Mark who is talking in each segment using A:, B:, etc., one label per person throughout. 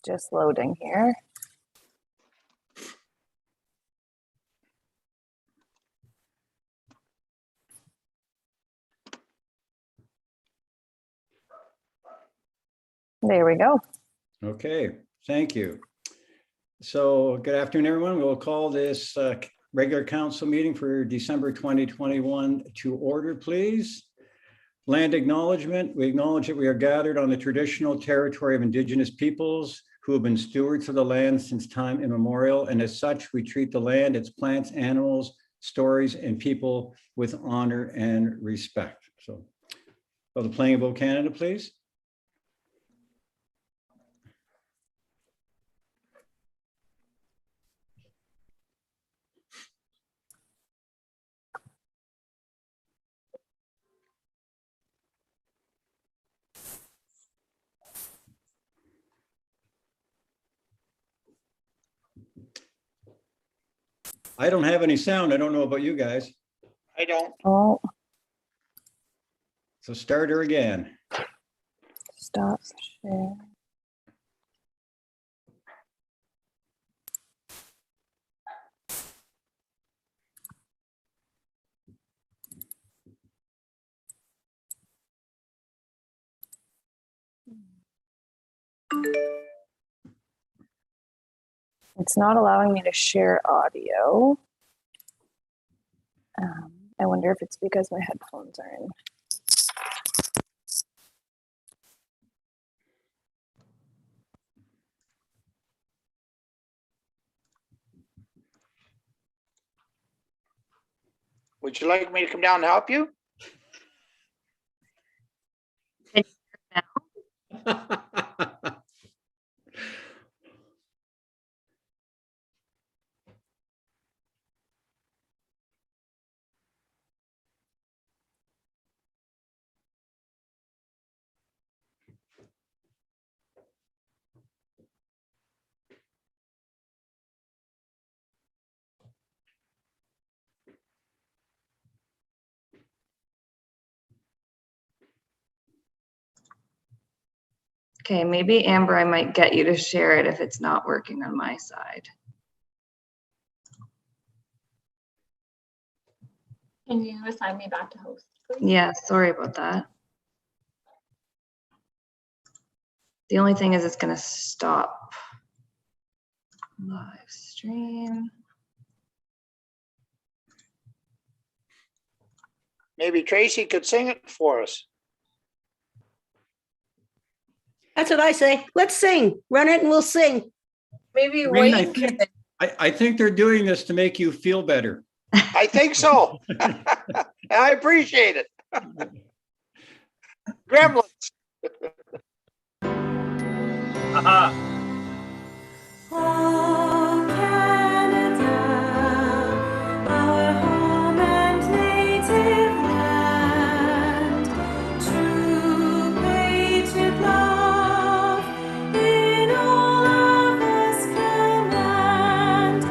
A: just loading here. There we go.
B: Okay, thank you. So good afternoon, everyone. We'll call this regular council meeting for December 2021 to order, please. Land acknowledgement. We acknowledge that we are gathered on the traditional territory of Indigenous peoples who have been stewards of the land since time immemorial. And as such, we treat the land, its plants, animals, stories, and people with honor and respect. So, the Playing Vote Canada, please. I don't have any sound. I don't know about you guys.
C: I don't.
A: Oh,
B: So start her again.
A: stop share. It's not allowing me to share audio. I wonder if it's because my headphones are in.
C: Would you like me to come down and help you?
D: Okay, maybe Amber, I might get you to share it if it's not working on my side.
E: Can you assign me back to host, please?
D: Yeah, sorry about that. The only thing is it's gonna stop live stream.
C: Maybe Tracy could sing it for us.
F: That's what I say. Let's sing. Run it and we'll sing.
G: Maybe
B: Rain,
G: wait.
B: I think they're doing this to make you feel better.
C: I think so. And I appreciate it. Gremlins.
H: Oh, Canada, our home and native land, true patriot love in all of us command.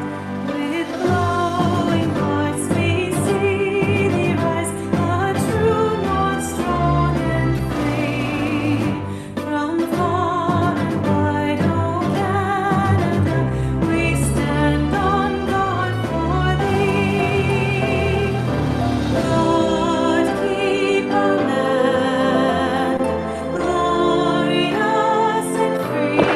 H: With glowing hearts we see thee rise, a true north strong and free. From far and wide, oh Canada, we stand on guard for thee. Lord, keep our land glorious and free.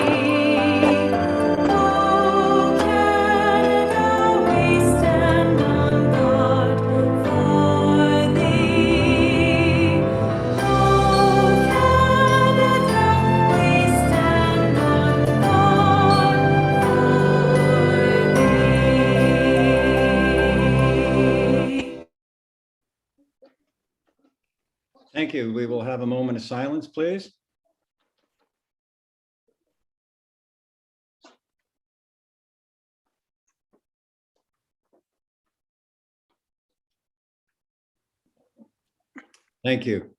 H: Oh Canada, we stand on guard for thee. Oh Canada, we stand on guard for thee.
B: Thank you. We will have a moment of silence, please. Thank you.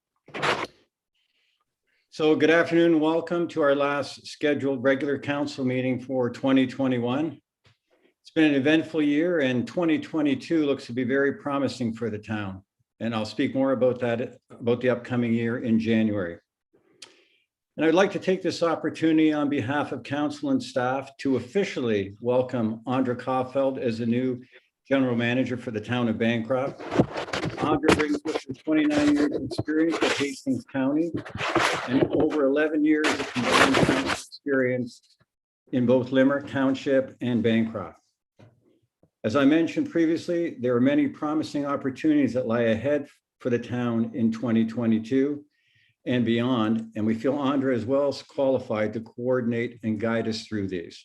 B: So good afternoon and welcome to our last scheduled regular council meeting for 2021. It's been an eventful year and 2022 looks to be very promising for the town. And I'll speak more about that, about the upcoming year in January. And I'd like to take this opportunity on behalf of council and staff to officially welcome Andra Koffeld as the new general manager for the town of Bancroft. Andra brings with her 29 years of experience at Hastings County and over 11 years of combined council experience in both Limerick Township and Bancroft. As I mentioned previously, there are many promising opportunities that lie ahead for the town in 2022 and beyond, and we feel Andra is well qualified to coordinate and guide us through these.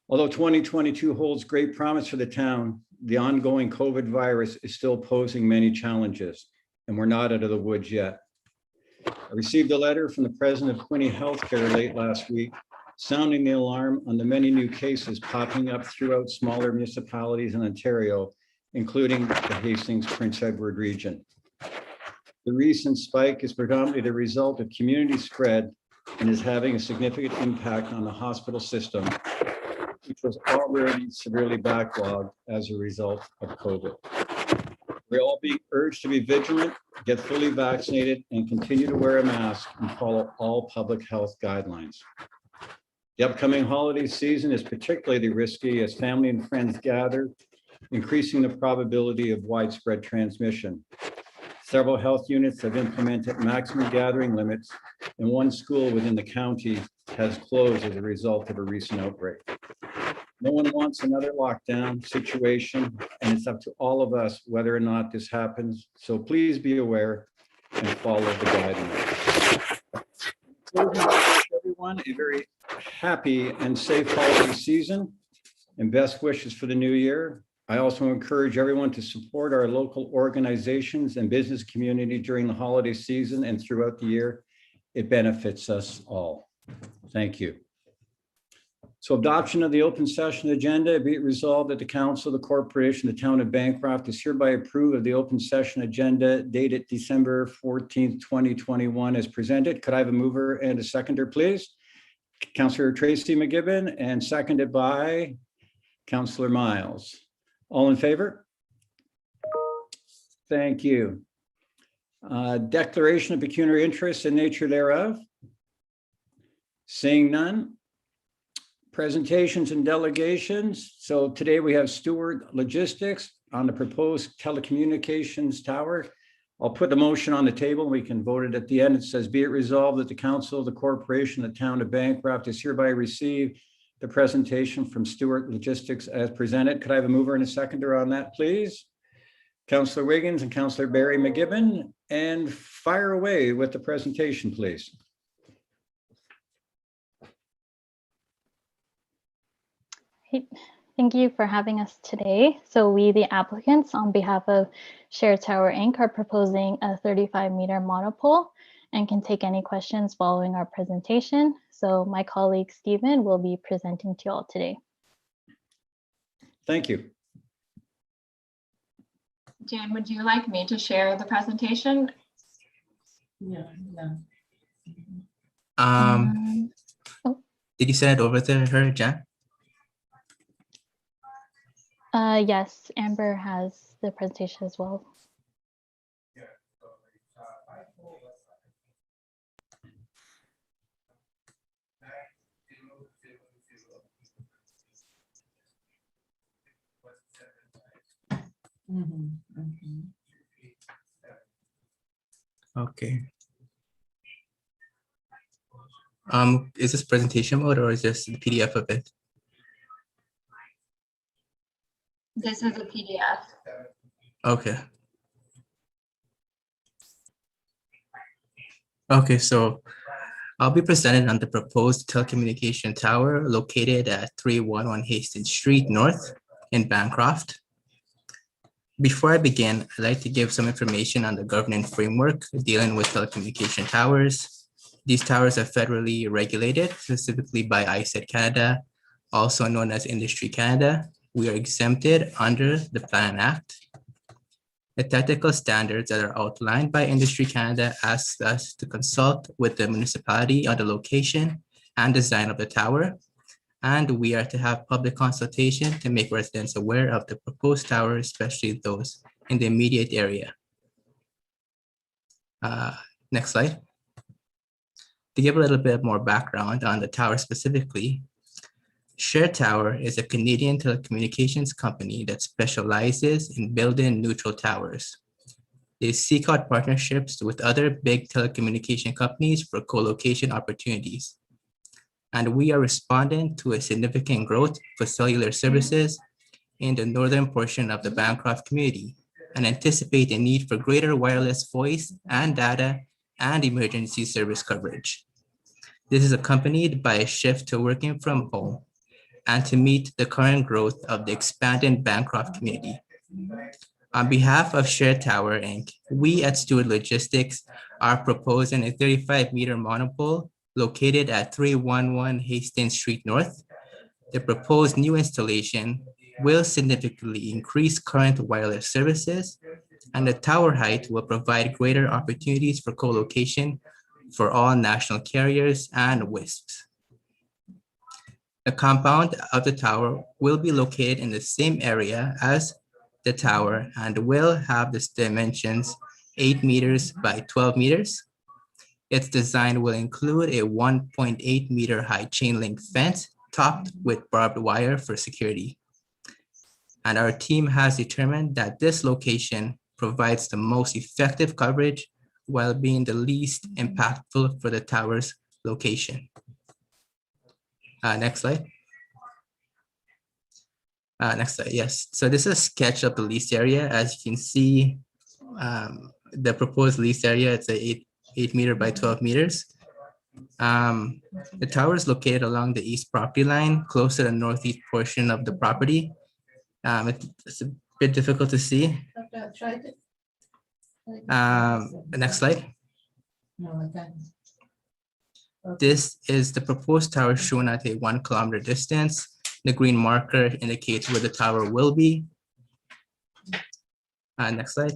B: Although 2022 holds great promise for the town, the ongoing COVID virus is still posing many challenges, and we're not out of the woods yet. I received a letter from the president of Quinte Healthcare late last week, sounding the alarm on the many new cases popping up throughout smaller municipalities in Ontario, including the Hastings Prince Edward region. The recent spike is predominantly the result of community spread and is having a significant impact on the hospital system, which was already severely backlogged as a result of COVID. We're all being urged to be vigilant, get fully vaccinated, and continue to wear a mask and follow all public health guidelines. The upcoming holiday season is particularly risky as family and friends gather, increasing the probability of widespread transmission. Several health units have implemented maximum gathering limits, and one school within the county has closed as a result of a recent outbreak. No one wants another lockdown situation, and it's up to all of us whether or not this happens. So please be aware and follow the guidelines. I wish everyone a very happy and safe holiday season and best wishes for the new year. I also encourage everyone to support our local organizations and business community during the holiday season and throughout the year. It benefits us all. Thank you. So adoption of the open session agenda, be it resolved that the council, the corporation, the town of Bancroft is hereby approved of the open session agenda dated December 14th, 2021 as presented. Could I have a mover and a seconder, please? Councillor Tracy McGibbon and seconded by Councillor Miles. All in favor? Thank you. Declaration of pecuniary interest and nature thereof. Seeing none. Presentations and delegations. So today we have Steward Logistics on the proposed telecommunications tower. I'll put the motion on the table. We can vote it at the end. It says, be it resolved that the council, the corporation, the town of Bancroft is hereby receive the presentation from Steward Logistics as presented. Could I have a mover and a seconder on that, please? Councillor Wiggins and Councillor Barry McGibbon, and fire away with the presentation, please.
E: Thank you for having us today. So we, the applicants, on behalf of Share Tower Inc., are proposing a 35-meter monopole and can take any questions following our presentation. So my colleague Stephen will be presenting to you all today.
B: Thank you.
E: Jan, would you like me to share the presentation?
G: Did you send it over to her, Jan?
E: Yes, Amber has the presentation as well.
G: Okay. Is this presentation mode or is this the PDF of it?
E: This is a PDF.
G: Okay. Okay, so I'll be presenting on the proposed telecommunication tower located at 311 Hastings Street North in Bancroft. Before I begin, I'd like to give some information on the governing framework dealing with telecommunication towers. These towers are federally regulated, specifically by ISED Canada, also known as Industry Canada. We are exempted under the Plan Act. The technical standards that are outlined by Industry Canada ask us to consult with the municipality on the location and design of the tower. And we are to have public consultation to make residents aware of the proposed tower, especially those in the immediate area. Next slide. To give a little bit more background on the tower specifically, Share Tower is a Canadian telecommunications company that specializes in building neutral towers. They seek out partnerships with other big telecommunication companies for co-location opportunities. And we are responding to a significant growth for cellular services in the northern portion of the Bancroft community and anticipate a need for greater wireless voice and data and emergency service coverage. This is accompanied by a shift to working from home and to meet the current growth of the expanding Bancroft community. On behalf of Share Tower, Inc., we at Steward Logistics are proposing a 35-meter monopole located at 311 Hastings Street North. The proposed new installation will significantly increase current wireless services, and the tower height will provide greater opportunities for co-location for all national carriers and WISPs. The compound of the tower will be located in the same area as the tower and will have the dimensions 8 meters by 12 meters. Its design will include a 1.8 meter high chain link fence topped with barbed wire for security. And our team has determined that this location provides the most effective coverage while being the least impactful for the tower's location. Next slide. Next slide, yes. So this is a sketch of the lease area. As you can see, the proposed lease area, it's a 8 meter by 12 meters. The tower is located along the east property line, close to the northeast portion of the property. It's a bit difficult to see. The next slide. This is the proposed tower shown at a 1 kilometer distance. The green marker indicates where the tower will be. Next slide.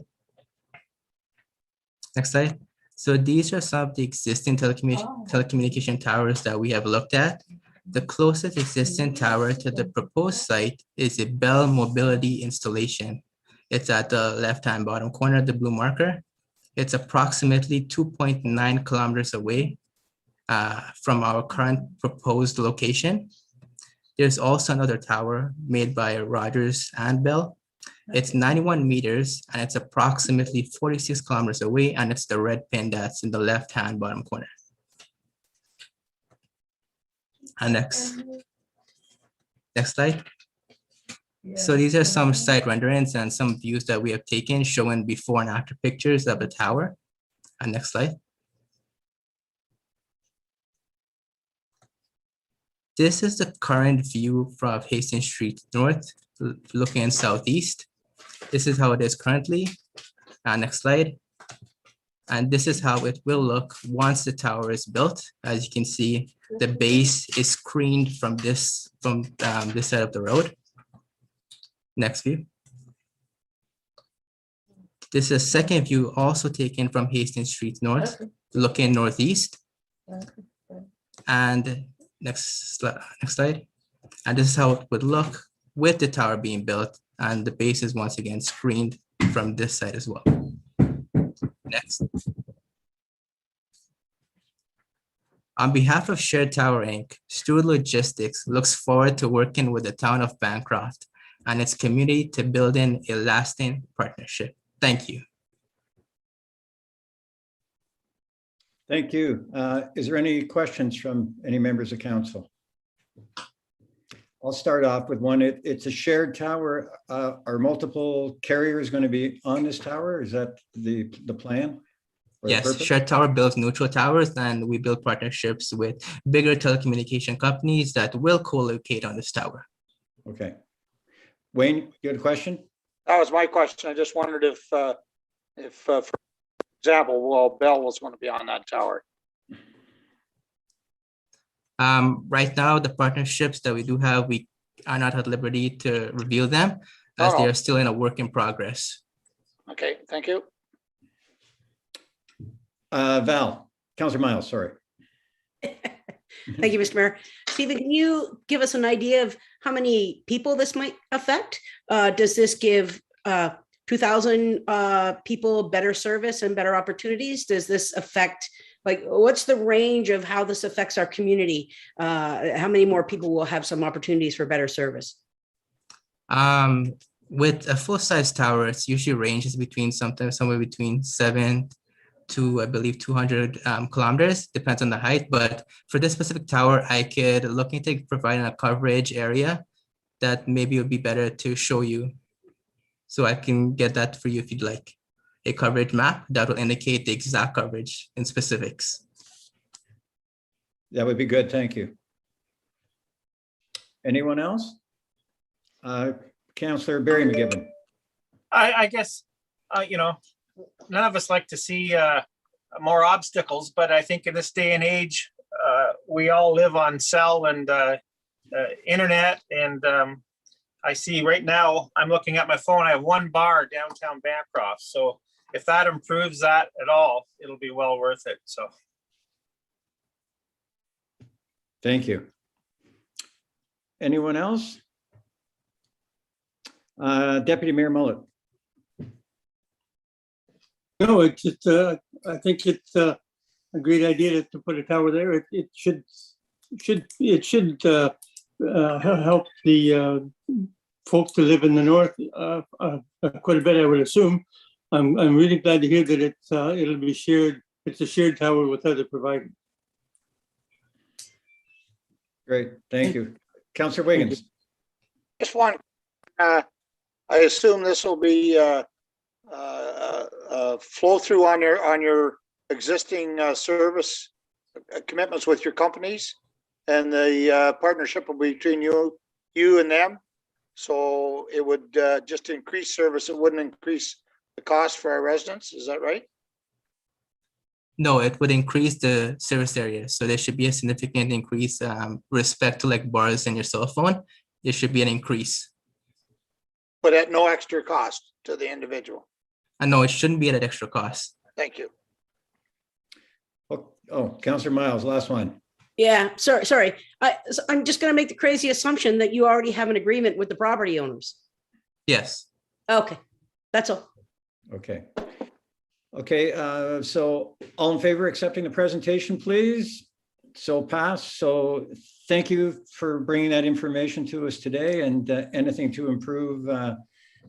G: Next slide. So these are some of the existing telecommunication towers that we have looked at. The closest existing tower to the proposed site is a Bell Mobility installation. It's at the left-hand bottom corner of the blue marker. It's approximately 2.9 kilometers away from our current proposed location. There's also another tower made by Rogers and Bell. It's 91 meters and it's approximately 46 kilometers away, and it's the red pin that's in the left-hand bottom corner. And next slide. So these are some site renderings and some views that we have taken showing before and after pictures of the tower. And next slide. This is the current view from Hastings Street North, looking southeast. This is how it is currently. Next slide. And this is how it will look once the tower is built. As you can see, the base is screened from this side of the road. Next view. This is a second view also taken from Hastings Street North, looking northeast. And next slide. And this is how it would look with the tower being built, and the base is once again screened from this side as well. Next. On behalf of Share Tower Inc., Steward Logistics looks forward to working with the town of Bancroft and its community to build in a lasting partnership. Thank you.
B: Thank you. Is there any questions from any members of council? I'll start off with one. It's a shared tower. Are multiple carriers going to be on this tower? Is that the plan?
G: Yes, Share Tower builds neutral towers, and we build partnerships with bigger telecommunication companies that will co-locate on this tower.
B: Okay. Wayne, you had a question?
C: That was my question. I just wondered if for example, well, Bell was going to be on that tower.
G: Right now, the partnerships that we do have, we are not at liberty to reveal them as they are still in a work in progress.
C: Okay, thank you.
B: Val, Councillor Miles, sorry.
F: Thank you, Mr. Mayor. Stephen, can you give us an idea of how many people this might affect? Does this give 2,000 people better service and better opportunities? Does this affect Like, what's the range of how this affects our community? How many more people will have some opportunities for better service?
G: With a full-size tower, it's usually ranges between somewhere between 7 to, I believe, 200 kilometers, depends on the height. But for this specific tower, I could look into providing a coverage area that maybe would be better to show you. So I can get that for you if you'd like. A coverage map that will indicate the exact coverage in specifics.
B: That would be good. Thank you. Anyone else? Councillor Barry McGibbon.
I: I guess, none of us like to see more obstacles, but I think in this day and age, we all live on cell and internet. And I see right now, I'm looking at my phone, I have one bar downtown Bancroft. So if that improves that at all, it'll be well worth it. So.
B: Thank you. Anyone else? Deputy Mayor Mullet.
J: No, it's just, I think it's a great idea to put a tower there. It should help the folks to live in the north quite a bit, I would assume. I'm really glad to hear that it'll be shared. It's a shared tower with other providers.
B: Great, thank you. Councillor Wiggins.
C: Just one, I assume this will be flow through on your existing service commitments with your companies, and the partnership will be between you and them. So it would just increase service. It wouldn't increase the cost for our residents. Is that right?
G: No, it would increase the service area. So there should be a significant increase respect to like bars and your cell phone. There should be an increase.
C: But at no extra cost to the individual.
G: No, it shouldn't be at an extra cost.
C: Thank you.
B: Oh, Councillor Miles, last one.
F: Yeah, sorry. I'm just going to make the crazy assumption that you already have an agreement with the property owners.
G: Yes.
F: Okay, that's all.
B: Okay. Okay, so all in favor of accepting the presentation, please? So pass. So thank you for bringing that information to us today, and anything to improve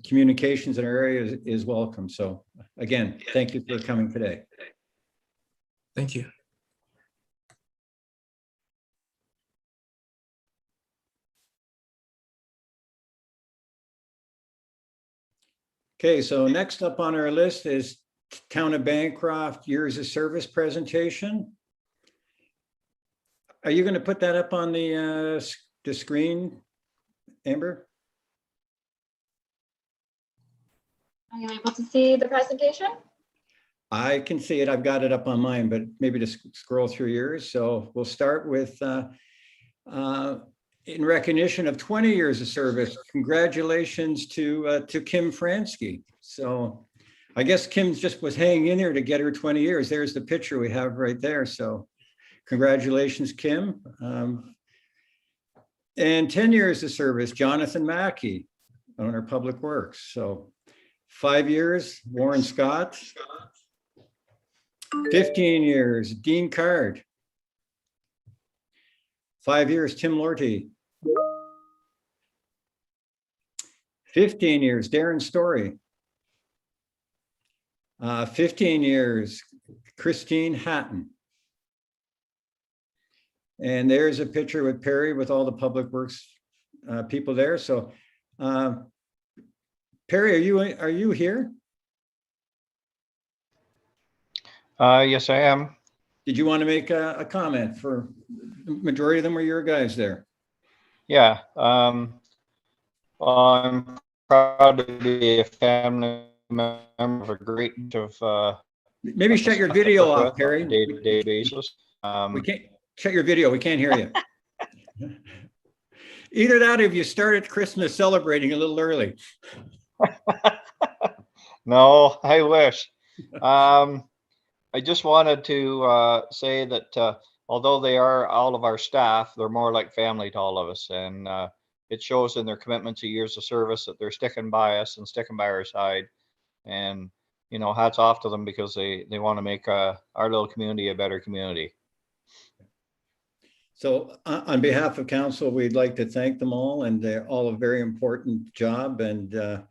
B: communications in our area is welcome. So again, thank you for coming today.
G: Thank you.
B: Okay, so next up on our list is Town of Bancroft Years of Service presentation. Are you going to put that up on the screen, Amber?
E: Are you able to see the presentation?
B: I can see it. I've got it up on mine, but maybe just scroll through yours. So we'll start with in recognition of 20 years of service, congratulations to Kim Fransky. So I guess Kim just was hanging in there to get her 20 years. There's the picture we have right there. So congratulations, Kim. And 10 years of service, Jonathan Mackey, owner of Public Works. So 5 years, Warren Scott. 15 years, Dean Card. 5 years, Tim Lorty. 15 years, Darren Story. 15 years, Christine Hatton. And there's a picture with Perry with all the Public Works people there. So Perry, are you here?
K: Yes, I am.
B: Did you want to make a comment? For the majority of them were your guys there.
K: Yeah. Well, I'm proud to be a family member of a great of
B: maybe shut your video off, Perry.
K: Day-to-day basis.
B: We can't shut your video. We can't hear you. Either that, or if you started Christmas celebrating a little early.
K: No, I wish. I just wanted to say that although they are all of our staff, they're more like family to all of us, and it shows in their commitment to years of service that they're sticking by us and sticking by our side. And you know, hats off to them because they want to make our little community a better community.
B: So on behalf of council, we'd like to thank them all, and they're all a very important job. And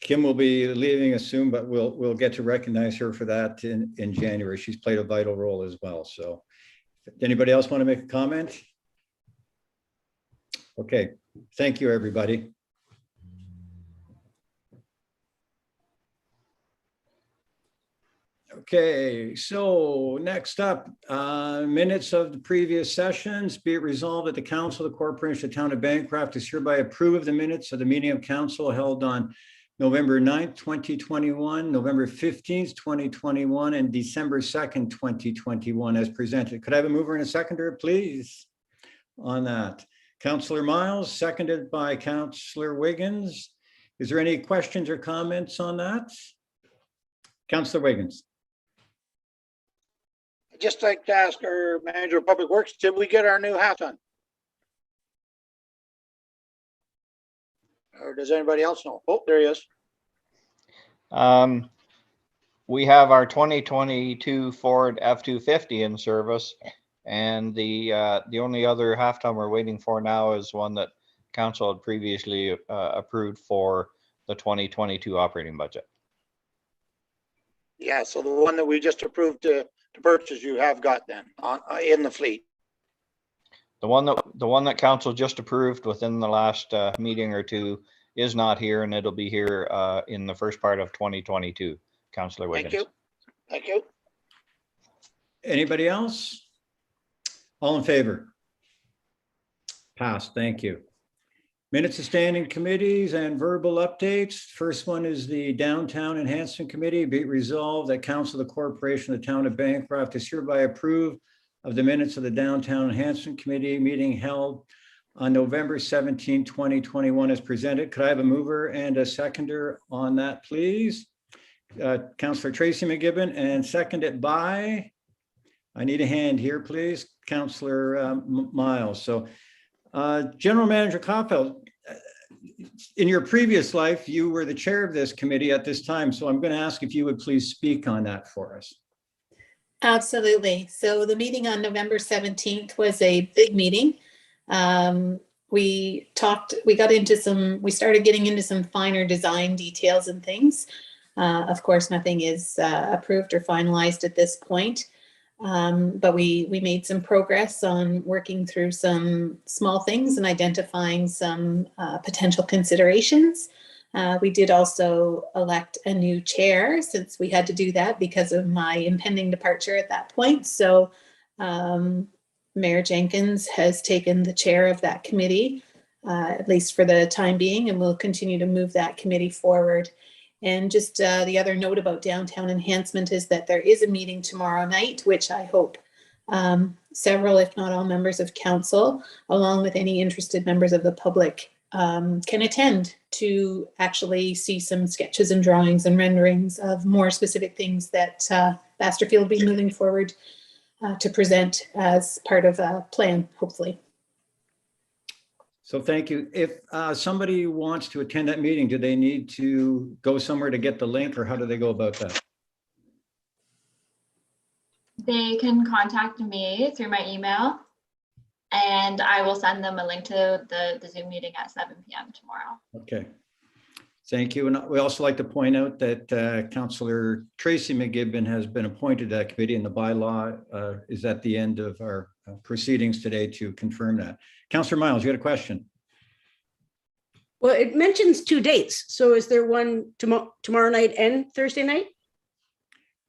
B: Kim will be leaving us soon, but we'll get to recognize her for that in January. She's played a vital role as well. So anybody else want to make a comment? Okay, thank you, everybody. Okay, so next up, minutes of the previous sessions. Be it resolved that the council of the corporation of the town of Bancroft is hereby approve the minutes of the meeting of council held on November 9th, 2021, November 15th, 2021, and December 2nd, 2021 as presented. Could I have a mover and a seconder, please, on that? Councillor Miles, seconded by Councillor Wiggins. Is there any questions or comments on that? Councillor Wiggins.
C: Just like to ask our manager of public works, did we get our new hat done? Or does anybody else know? Oh, there he is.
K: We have our 2022 Ford F-250 in service, and the only other half ton we're waiting for now is one that council had previously approved for the 2022 operating budget.
C: Yeah, so the one that we just approved to purchase, you have got then in the fleet.
K: The one that council just approved within the last meeting or two is not here, and it'll be here in the first part of 2022. Councillor Wiggins.
C: Thank you. Thank you.
B: Anybody else? All in favor? Passed. Thank you. Minutes of standing committees and verbal updates. First one is the Downtown Enhancement Committee. Be it resolved that council of the corporation of the town of Bancroft is hereby approved of the minutes of the Downtown Enhancement Committee meeting held on November 17, 2021 as presented. Could I have a mover and a seconder on that, please? Councillor Tracy McGibbon, and seconded by, I need a hand here, please, Councillor Miles. So General Manager Koffeld, in your previous life, you were the chair of this committee at this time. So I'm going to ask if you would please speak on that for us.
L: Absolutely. So the meeting on November 17th was a big meeting. We started getting into some finer design details and things. Of course, nothing is approved or finalized at this point. But we made some progress on working through some small things and identifying some potential considerations. We did also elect a new chair, since we had to do that because of my impending departure at that point. So Mayor Jenkins has taken the chair of that committee, at least for the time being, and we'll continue to move that committee forward. And just the other note about downtown enhancement is that there is a meeting tomorrow night, which I hope several, if not all, members of council, along with any interested members of the public, can attend to actually see some sketches and drawings and renderings of more specific things that Basterfield will be moving forward to present as part of a plan, hopefully.
B: So thank you. If somebody wants to attend that meeting, do they need to go somewhere to get the link, or how do they go about that?
M: They can contact me through my email, and I will send them a link to the Zoom meeting at 7 p.m. tomorrow.
B: Okay. Thank you. And we also like to point out that Councillor Tracy McGibbon has been appointed to that committee, and the bylaw is at the end of our proceedings today to confirm that. Councillor Miles, you had a question?
F: Well, it mentions 2 dates. So is there one tomorrow night and Thursday night?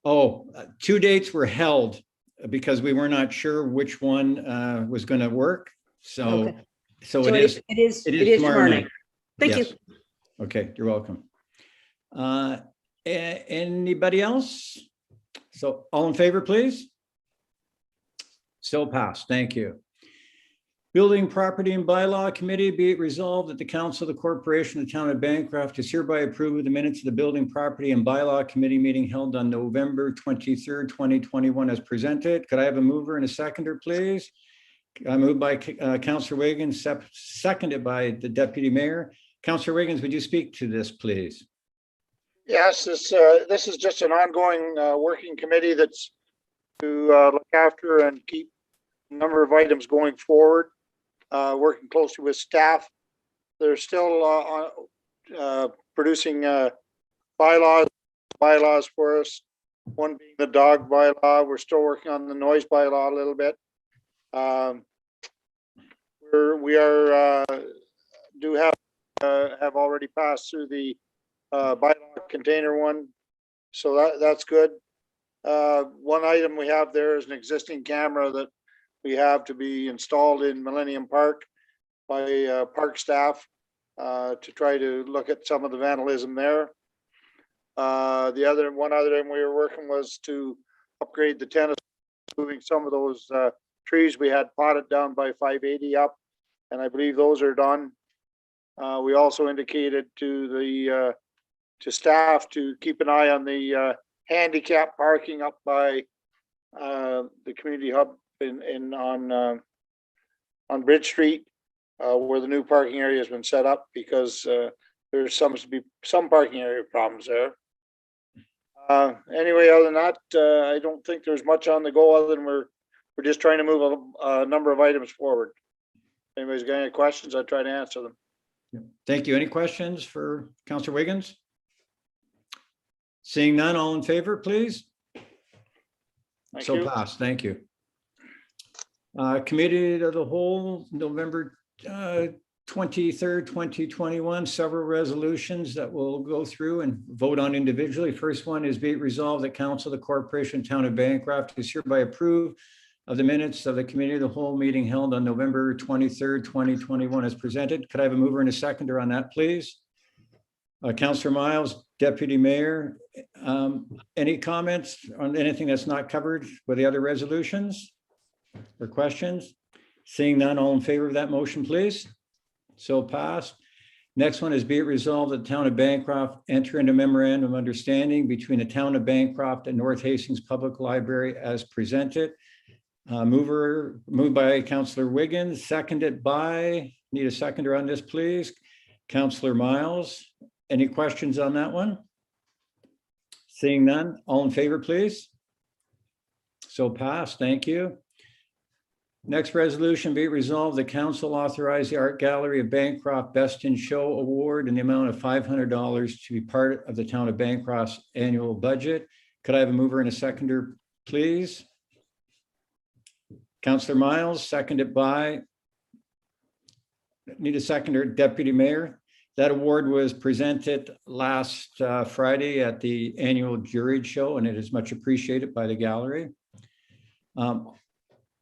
B: Oh, 2 dates were held because we were not sure which one was going to work. So,
F: Okay.
B: so it is
F: tomorrow night. Thank you.
B: Okay, you're welcome. Anybody else? So all in favor, please? So passed. Thank you. Building, Property and Bylaw Committee, be it resolved that the Council of the Corporation of the Town of Bancroft is hereby approved the minutes of the Building, Property and Bylaw Committee meeting held on November 23rd, 2021 as presented. Could I have a mover and a seconder, please? Moved by Councillor Wiggins, seconded by the Deputy Mayor. Councillor Wiggins, would you speak to this, please?
C: Yes, this is just an ongoing working committee that's to look after and keep a number of items going forward, working closely with staff. They're still producing bylaws for us. One being the dog bylaw. We're still working on the noise bylaw a little bit. We have already passed through the bylaw container one, so that's good. One item we have there is an existing camera that we have to be installed in Millennium Park by park staff to try to look at some of the vandalism there. One other thing we were working was to upgrade the tennis, moving some of those trees we had potted down by 580 up, and I believe those are done. We also indicated to staff to keep an eye on the handicap parking up by the community hub on Bridge Street, where the new parking area has been set up, because there's some parking area problems there. Anyway, other than that, I don't think there's much on the go other than we're just trying to move a number of items forward. If anybody's got any questions, I'll try to answer them.
B: Thank you. Any questions for Councillor Wiggins? Seeing none, all in favor, please.
C: Thank
B: So
C: you.
B: passed. Thank you. Committee of the whole, November 23rd, 2021, several resolutions that we'll go through and vote on individually. First one is, be it resolved that Council of the Corporation Town of Bancroft is hereby approved of the minutes of the committee of the whole meeting held on November 23rd, 2021 as presented. Could I have a mover and a seconder on that, please? Councillor Miles, Deputy Mayor, any comments on anything that's not covered with the other resolutions or questions? Seeing none, all in favor of that motion, please. So passed. Next one is, be it resolved that the Town of Bancroft enter into memorandum of understanding between the Town of Bancroft and North Hastings Public Library as presented. Moved by Councillor Wiggins, seconded by, need a seconder on this, please. Councillor Miles, any questions on that one? Seeing none, all in favor, please. So passed, thank you. Next resolution, be it resolved, the council authorize the Art Gallery of Bancroft Best in Show Award in the amount of $500 to be part of the Town of Bancroft's annual budget. Could I have a mover and a seconder, please? Councillor Miles, seconded by, need a seconder, Deputy Mayor. That award was presented last Friday at the annual juried show, and it is much appreciated by the gallery.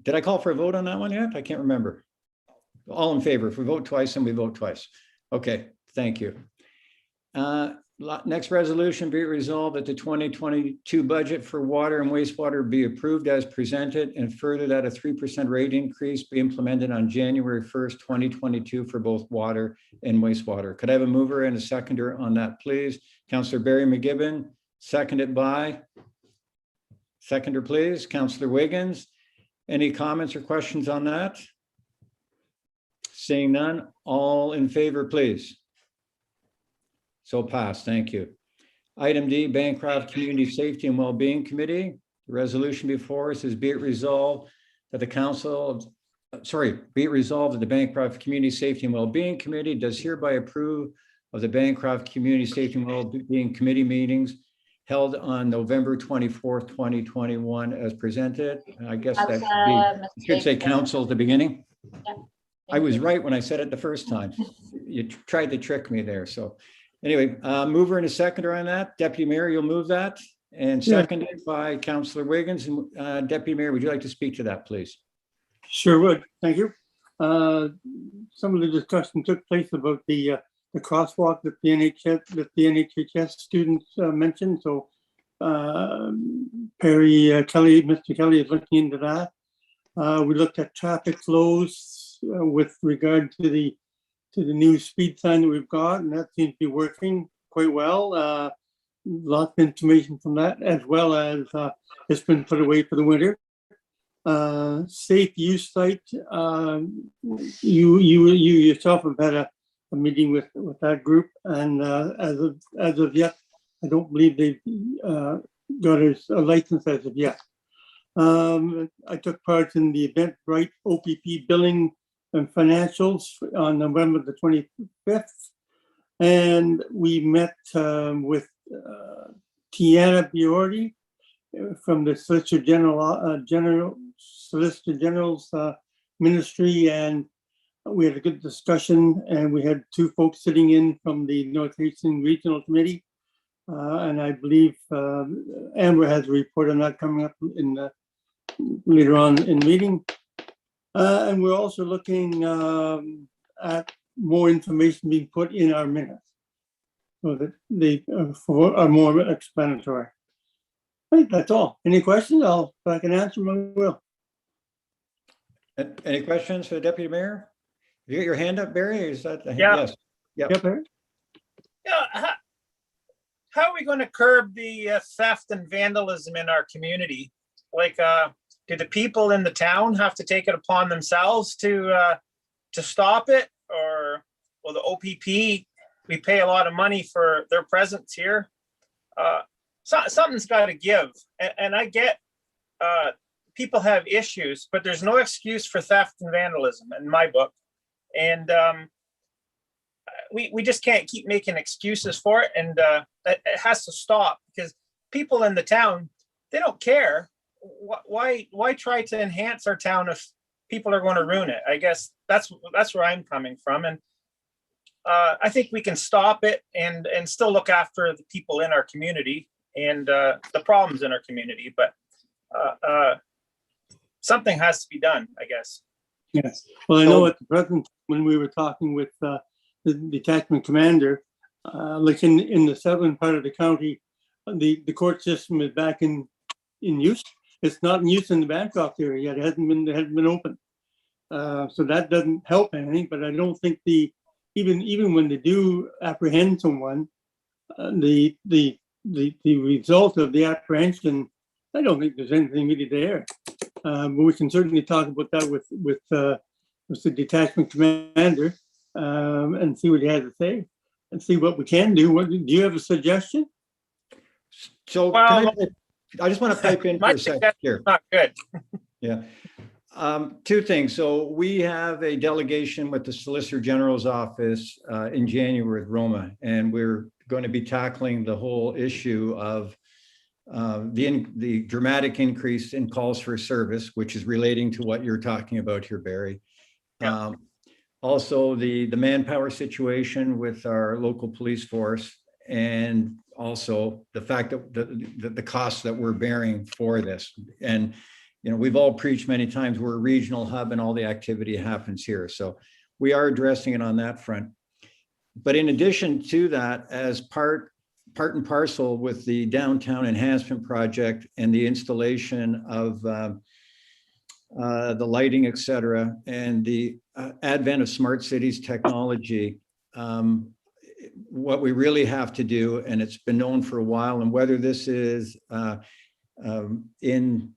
B: Did I call for a vote on that one yet? I can't remember. All in favor. If we vote twice, then we vote twice. Okay, thank you. Next resolution, be it resolved that the 2022 budget for water and wastewater be approved as presented, and further that a 3% rate increase be implemented on January 1st, 2022 for both water and wastewater. Could I have a mover and a seconder on that, please? Councillor Barry McGibbon, seconded by, seconder, please. Councillor Wiggins. Any comments or questions on that? Seeing none, all in favor, please. So passed, thank you. Item D, Bancroft Community Safety and Wellbeing Committee. The resolution before us is, be it resolved that the be it resolved that the Bancroft Community Safety and Wellbeing Committee does hereby approve of the Bancroft Community Safety and Wellbeing Committee meetings held on November 24th, 2021 as presented. I guess that should say council at the beginning.
M: Yeah.
B: I was right when I said it the first time. You tried to trick me there. So anyway, mover and a seconder on that. Deputy Mayor, you'll move that. And seconded by Councillor Wiggins. And Deputy Mayor, would you like to speak to that, please?
J: Sure would. Thank you. Some of the discussion took place about the crosswalk that the NHHS students mentioned. So Perry Kelly, Mr. Kelly is looking into that. We looked at traffic flows with regard to the new speed sign that we've got, and that seems to be working quite well. Lots of information from that, as well as it's been put away for the winter. Safe use site. You yourself have had a meeting with that group, and as of yet, I don't believe they've got a license as of yet. I took part in the Eventbrite OPP billing and financials on November the 25th. And we met with Tiana Biordi from the Solicitor General's ministry, and we had a good discussion. And we had two folks sitting in from the North Hastings Regional Committee, and I believe Amber has a report on that coming up in later on in meeting. And we're also looking at more information being put in our minutes so that they are more explanatory. I think that's all. Any questions? If I can answer them, I will.
B: Any questions for the Deputy Mayor? You got your hand up, Barry? Is that?
I: Yeah.
B: Yes. Yep.
J: Yep, Barry?
I: Yeah. How are we going to curb the theft and vandalism in our community? Like, do the people in the town have to take it upon themselves to stop it, or will the OPP? We pay a lot of money for their presence here. Something's got to give, and I get people have issues, but there's no excuse for theft and vandalism in my book, and we just can't keep making excuses for it, and it has to stop, because people in the town, they don't care. Why try to enhance our town if people are going to ruin it? I guess that's where I'm coming from, and I think we can stop it and still look after the people in our community and the problems in our community, but something has to be done, I guess.
J: Yes. Well, I know at the present, when we were talking with the detachment commander, like in the southern part of the county, the court system is back in use. It's not in use in the Bancroft area yet. It hasn't been open. So that doesn't help anything, but I don't think even when they do apprehend someone, the result of the apprehension, I don't think there's anything really there. But we can certainly talk about that with the detachment commander and see what he has to say and see what we can do. Do you have a suggestion?
B: So
I: Well,
B: I just want to pipe in for a second here.
I: Not good.
B: Yeah. Two things. So we have a delegation with the Solicitor General's office in January with Roma, and we're going to be tackling the whole issue of the dramatic increase in calls for service, which is relating to what you're talking about here, Barry.
I: Yeah.
B: Also the manpower situation with our local police force, and also the fact that the costs that we're bearing for this. And we've all preached many times, we're a regional hub and all the activity happens here. So we are addressing it on that front. But in addition to that, as part and parcel with the downtown enhancement project and the installation of the lighting, et cetera, and the advent of smart cities technology, what we really have to do, and it's been known for a while, and whether this is in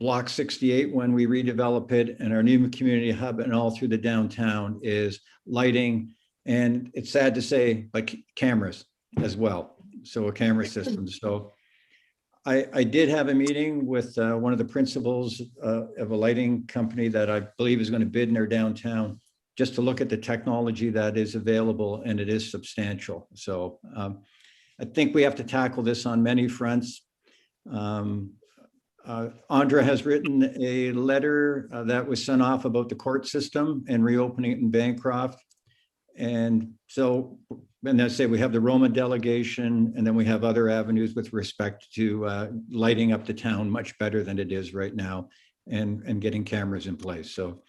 B: Block 68 when we redevelop it and our new community hub and all through the downtown, is lighting, and it's sad to say, but cameras as well. So a camera system. So I did have a meeting with one of the principals of a lighting company that I believe is going to bid in our downtown, just to look at the technology that is available, and it is substantial. So I think we have to tackle this on many fronts. Andra has written a letter that was sent off about the court system and reopening it in Bancroft. And so, and I say we have the Roma delegation, and then we have other avenues with respect to lighting up the town much better than it is right now, and getting cameras in place. So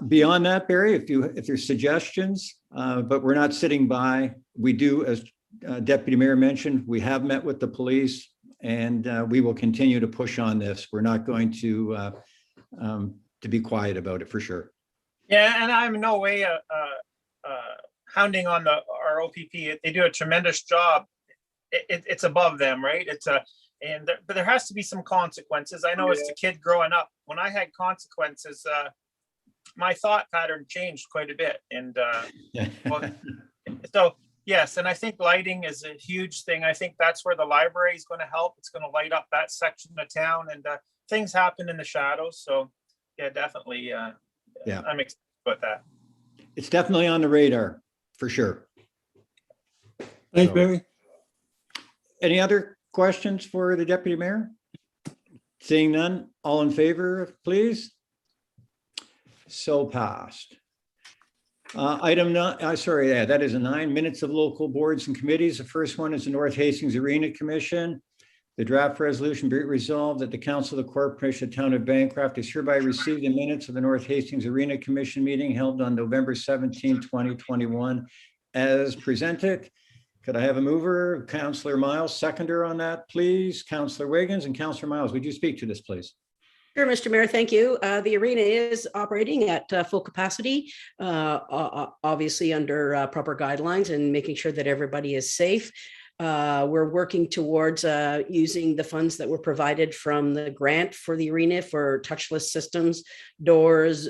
B: beyond that, Barry, if there's suggestions, but we're not sitting by. We do, as Deputy Mayor mentioned, we have met with the police, and we will continue to push on this. We're not going to be quiet about it, for sure.
I: Yeah, and I'm in no way hounding on our OPP. They do a tremendous job. It's above them, right? But there has to be some consequences. I know as a kid growing up, when I had consequences, my thought pattern changed quite a bit. And so Yes, and I think lighting is a huge thing. I think that's where the library is going to help. It's going to light up that section of town, and things happen in the shadows. So yeah, definitely.
B: Yeah.
I: I'm excited about that.
B: It's definitely on the radar, for sure.
J: Thanks,
B: So-
J: Barry.
B: Any other questions for the deputy mayor? Seeing none, all in favor, please? So passed. Item nine, that is a 9 minutes of local boards and committees. The first one is the North Hastings Arena Commission. The draft resolution be it resolved that the Council of the Corporation of the Town of Bancroft is hereby received the minutes of the North Hastings Arena Commission meeting held on November 17, 2021 as presented. Could I have a mover? Councillor Miles, seconder on that, please? Councillor Wiggins and Councillor Miles, would you speak to this, please?
F: Sure, Mr. Mayor, thank you. The arena is operating at full capacity, obviously under proper guidelines and making sure that everybody is safe. We're working towards using the funds that were provided from the grant for the arena for touchless systems, doors,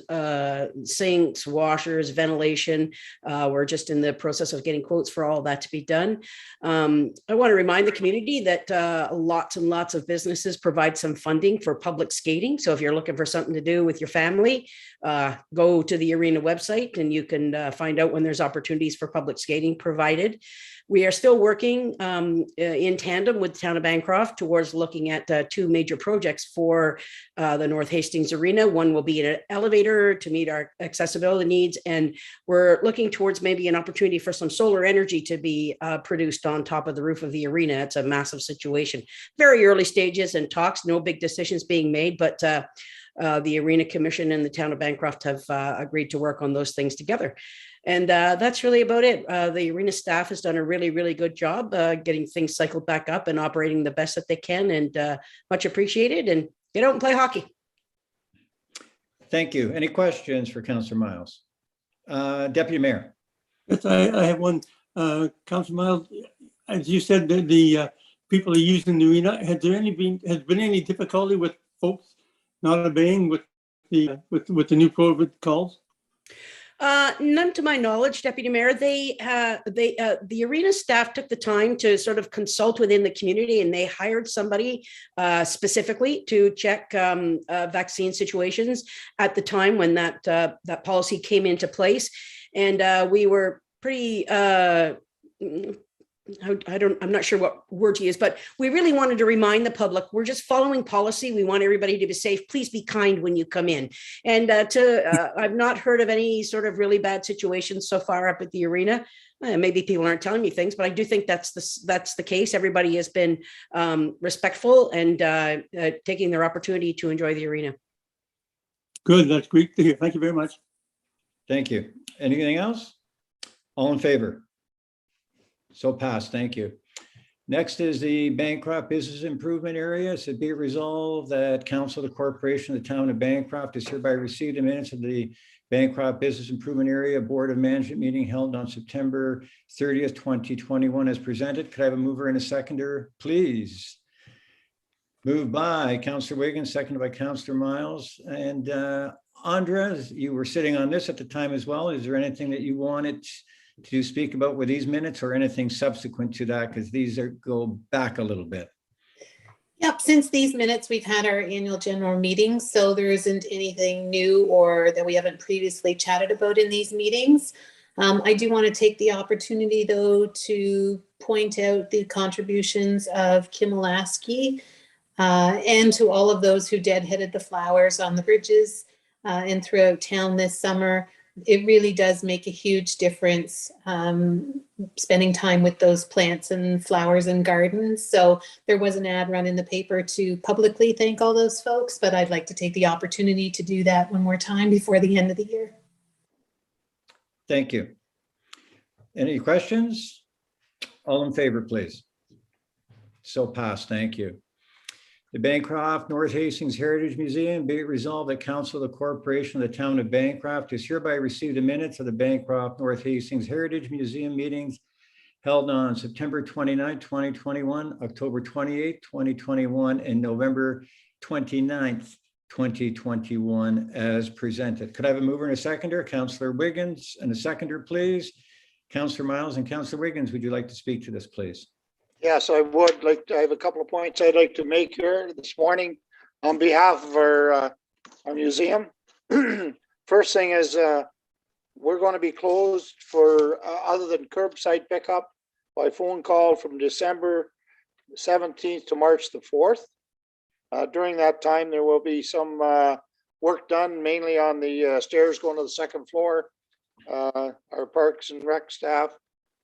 F: sinks, washers, ventilation. We're just in the process of getting quotes for all that to be done. I want to remind the community that lots and lots of businesses provide some funding for public skating. So if you're looking for something to do with your family, go to the arena website and you can find out when there's opportunities for public skating provided. We are still working in tandem with the town of Bancroft towards looking at two major projects for the North Hastings Arena. One will be an elevator to meet our accessibility needs, and we're looking towards maybe an opportunity for some solar energy to be produced on top of the roof of the arena. It's a massive situation. Very early stages and talks, no big decisions being made, but the Arena Commission and the town of Bancroft have agreed to work on those things together. And that's really about it. The arena staff has done a really, really good job getting things cycled back up and operating the best that they can, and much appreciated. And get out and play hockey.
B: Thank you. Any questions for Councillor Miles? Deputy Mayor.
J: Yes, I have one. Councillor Miles, as you said, the people are using the arena. Has there been any difficulty with folks not obeying with the new COVID calls?
F: None to my knowledge, Deputy Mayor. The arena staff took the time to sort of consult within the community, and they hired somebody specifically to check vaccine situations at the time when that policy came into place. And we were pretty I'm not sure what word to use, but we really wanted to remind the public, we're just following policy. We want everybody to be safe. Please be kind when you come in. And I've not heard of any sort of really bad situations so far up at the arena. Maybe people aren't telling me things, but I do think that's the case. Everybody has been respectful and taking their opportunity to enjoy the arena.
J: Good, that's great to hear. Thank you very much.
B: Thank you. Anything else? All in favor? So passed, thank you. Next is the Bancroft Business Improvement Area. So be it resolved that Council of the Corporation of the Town of Bancroft is hereby received the minutes of the Bancroft Business Improvement Area Board of Management meeting held on September 30th, 2021 as presented. Could I have a mover and a seconder, please? Moved by Councillor Wiggins, seconded by Councillor Miles. And Andres, you were sitting on this at the time as well. Is there anything that you wanted to speak about with these minutes or anything subsequent to that? Because these go back a little bit.
L: Yep, since these minutes, we've had our annual general meetings, so there isn't anything new or that we haven't previously chatted about in these meetings. I do want to take the opportunity, though, to point out the contributions of Kim Lasky and to all of those who deadheaded the flowers on the bridges and throughout town this summer. It really does make a huge difference spending time with those plants and flowers and gardens. So there was an ad run in the paper to publicly thank all those folks, but I'd like to take the opportunity to do that one more time before the end of the year.
B: Thank you. Any questions? All in favor, please. So passed, thank you. The Bancroft North Hastings Heritage Museum, be it resolved that Council of the Corporation of the Town of Bancroft is hereby received the minutes of the Bancroft North Hastings Heritage Museum meetings held on September 29, 2021, October 28, 2021, and November 29th, 2021 as presented. Could I have a mover and a seconder? Councillor Wiggins and a seconder, please. Councillor Miles and Councillor Wiggins, would you like to speak to this, please?
C: Yes, I would like to, I have a couple of points I'd like to make here this morning on behalf of our museum. First thing is, we're going to be closed for, other than curbside pickup by phone call from December 17th to March the 4th. During that time, there will be some work done mainly on the stairs going to the second floor. Our Parks and Rec staff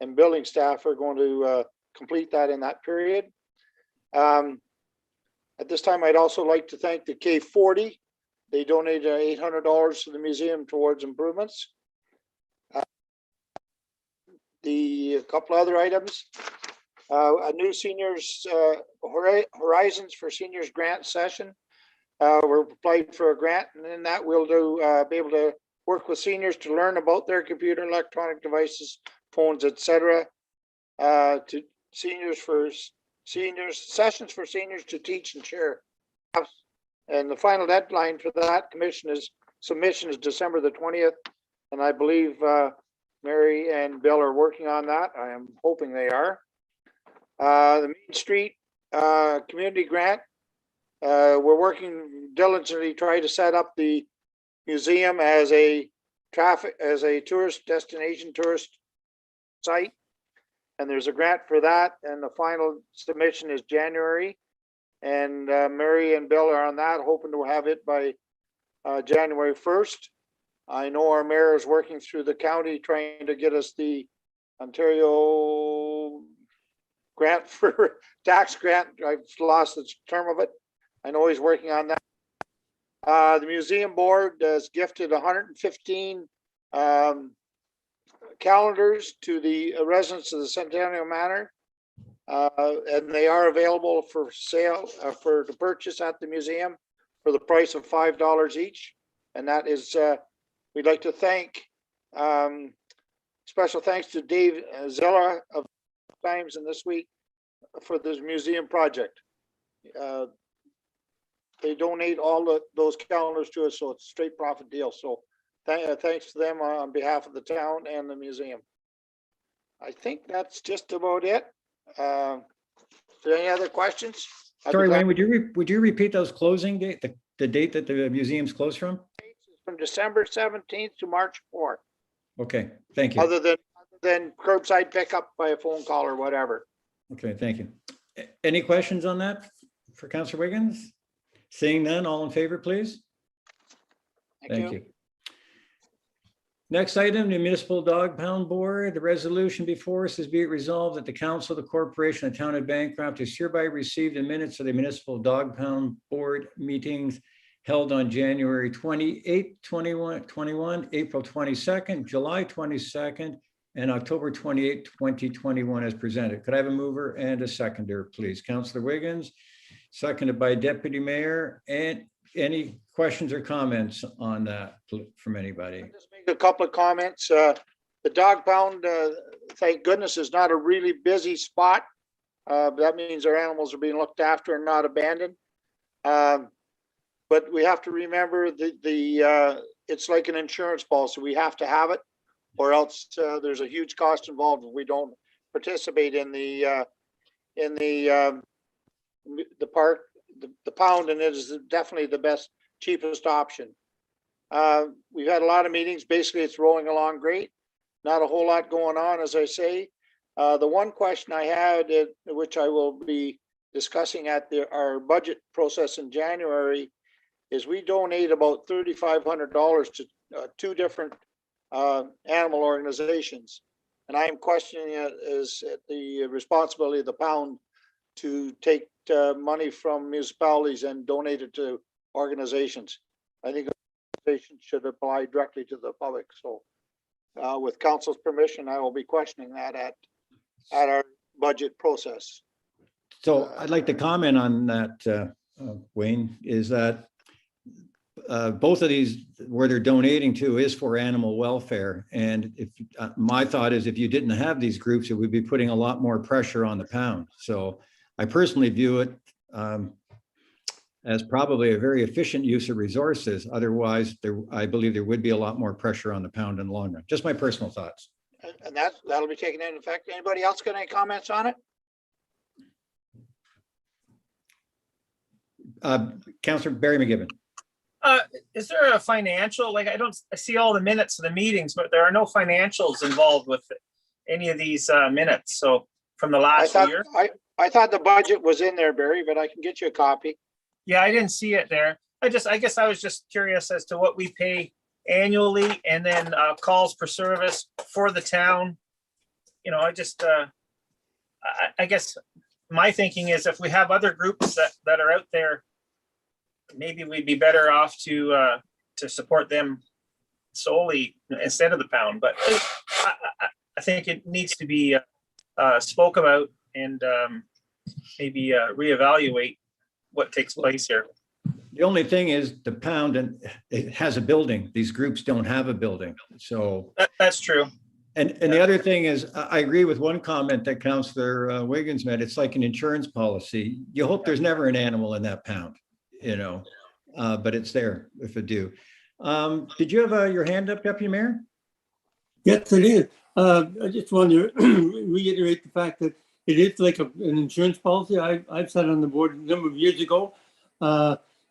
C: and building staff are going to complete that in that period. At this time, I'd also like to thank the K40. They donated $800 to the museum towards improvements. A couple other items. A new seniors Horizons for Seniors grant session. We're applied for a grant, and in that we'll be able to work with seniors to learn about their computer and electronic devices, phones, etc. To sessions for seniors to teach and share. And the final deadline for that submission is December the 20th, and I believe Mary and Bill are working on that. I am hoping they are. The Main Street community grant. We're working diligently trying to set up the museum as a tourist destination, tourist site. And there's a grant for that. And the final submission is January. And Mary and Bill are on that, hoping to have it by January 1st. I know our mayor is working through the county trying to get us the Ontario grant for tax grant. I've lost the term of it. I know he's working on that. The museum board has gifted 115 calendars to the residents of the Centennial Manor. And they are available for sale, to purchase at the museum for the price of $5 each. And that is, we'd like to thank, special thanks to Dave Zilla of Times and This Week for this museum project. They donate all those calendars to us, so it's a straight profit deal. So thanks to them on behalf of the town and the museum. I think that's just about it. Is there any other questions?
B: Sorry, Wayne, would you repeat those closing date, the date that the museum's closed from?
C: From December 17th to March 4th.
B: Okay, thank you.
C: Other than curbside pickup by a phone call or whatever.
B: Okay, thank you. Any questions on that for Councillor Wiggins? Seeing none, all in favor, please. Thank you. Next item, the Municipal Dog Pound Board. The resolution before us is be it resolved that the Council of the Corporation of the Town of Bancroft is hereby received the minutes of the Municipal Dog Pound Board meetings held on January 28th, 2021, April 22nd, July 22nd, and October 28th, 2021 as presented. Could I have a mover and a seconder, please? Councillor Wiggins, seconded by Deputy Mayor. And any questions or comments on that from anybody?
C: Just make a couple of comments. The dog pound, thank goodness, is not a really busy spot. That means our animals are being looked after and not abandoned. But we have to remember it's like an insurance policy. We have to have it, or else there's a huge cost involved if we don't participate in the park, the pound, and it is definitely the best, cheapest option. We've had a lot of meetings. Basically, it's rolling along great. Not a whole lot going on, as I say. The one question I had, which I will be discussing at our budget process in January, is we donate about $3,500 to two different animal organizations. And I am questioning it as the responsibility of the pound to take money from municipalities and donate it to organizations. I think organizations should apply directly to the public. So with council's permission, I will be questioning that at our budget process.
B: So I'd like to comment on that, Wayne, is that both of these, where they're donating to, is for animal welfare. And if my thought is, if you didn't have these groups, it would be putting a lot more pressure on the pound. So I personally view it as probably a very efficient use of resources. Otherwise, I believe there would be a lot more pressure on the pound in the long run. Just my personal thoughts.
C: And that'll be taken into effect. Anybody else got any comments on it?
B: Councillor Barry McGibbon.
I: Is there a financial, like, I see all the minutes of the meetings, but there are no financials involved with any of these minutes. So from the last year.
C: I thought the budget was in there, Barry, but I can get you a copy.
I: Yeah, I didn't see it there. I guess I was just curious as to what we pay annually and then calls per service for the town. You know, I guess my thinking is if we have other groups that are out there, maybe we'd be better off to support them solely instead of the pound. But I think it needs to be spoke about and maybe reevaluate what takes place here.
B: The only thing is the pound, and it has a building. These groups don't have a building. So
I: that's true.
B: And the other thing is, I agree with one comment that Councillor Wiggins made. It's like an insurance policy. You hope there's never an animal in that pound, you know, but it's there if it do. Did you have your hand up, Deputy Mayor?
J: Yes, it is. I just want to reiterate the fact that it is like an insurance policy. I've sat on the board a number of years ago.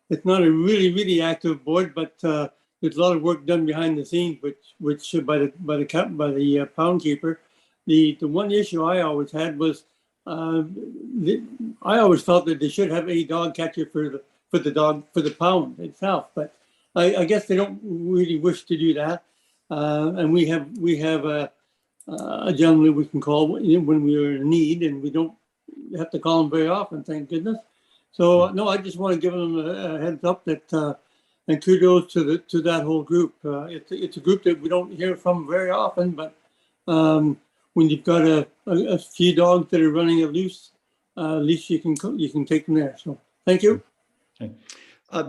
J: It's not a really active board, but there's a lot of work done behind the scenes, which by the pound keeper. The one issue I always had was I always felt that they should have a dog catcher for the pound itself, but I guess they don't really wish to do that. And we have a gentleman we can call when we are in need, and we don't have to call him very often, thank goodness. So no, I just want to give them a heads up that and kudos to that whole group. It's a group that we don't hear from very often, but when you've got a few dogs that are running a loose, at least you can take them there. So thank you.
B: Okay.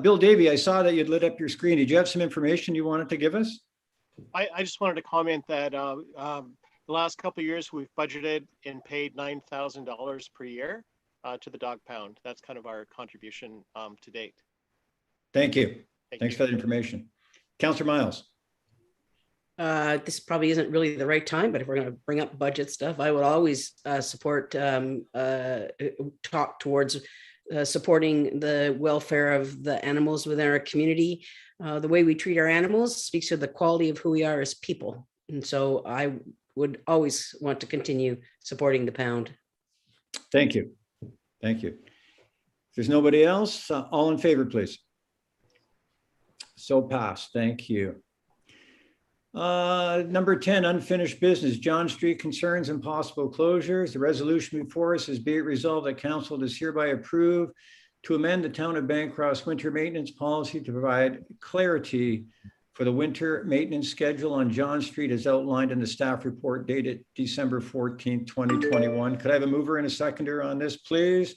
B: Bill Davey, I saw that you'd lit up your screen. Did you have some information you wanted to give us?
N: I just wanted to comment that the last couple of years we've budgeted and paid $9,000 per year to the dog pound. That's kind of our contribution to date.
B: Thank you. Thanks for that information. Councillor Miles.
F: This probably isn't really the right time, but if we're going to bring up budget stuff, I would always support talk towards supporting the welfare of the animals within our community. The way we treat our animals speaks to the quality of who we are as people. And so I would always want to continue supporting the pound.
B: Thank you. Thank you. If there's nobody else, all in favor, please. So passed. Thank you. Number 10, unfinished business, John Street concerns and possible closures. The resolution before us is be it resolved that council does hereby approve to amend the town of Bancroft's winter maintenance policy to provide clarity for the winter maintenance schedule on John Street as outlined in the staff report dated December 14th, 2021. Could I have a mover and a seconder on this, please?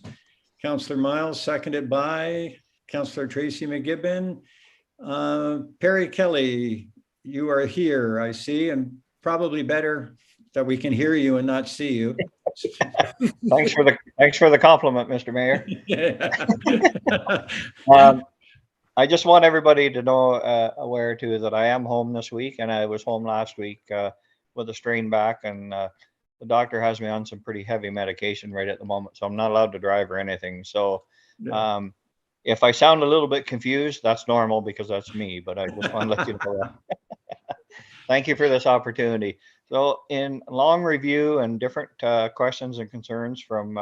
B: Councillor Miles, seconded by Councillor Tracy McGibbon. Perry Kelly, you are here, I see, and probably better that we can hear you and not see you.
K: Thanks for the compliment, Mr. Mayor. I just want everybody to know, aware too, that I am home this week, and I was home last week with a strained back, and the doctor has me on some pretty heavy medication right at the moment, so I'm not allowed to drive or anything. So if I sound a little bit confused, that's normal because that's me, but I just want to let you know that. Thank you for this opportunity. So in long review and different questions and concerns from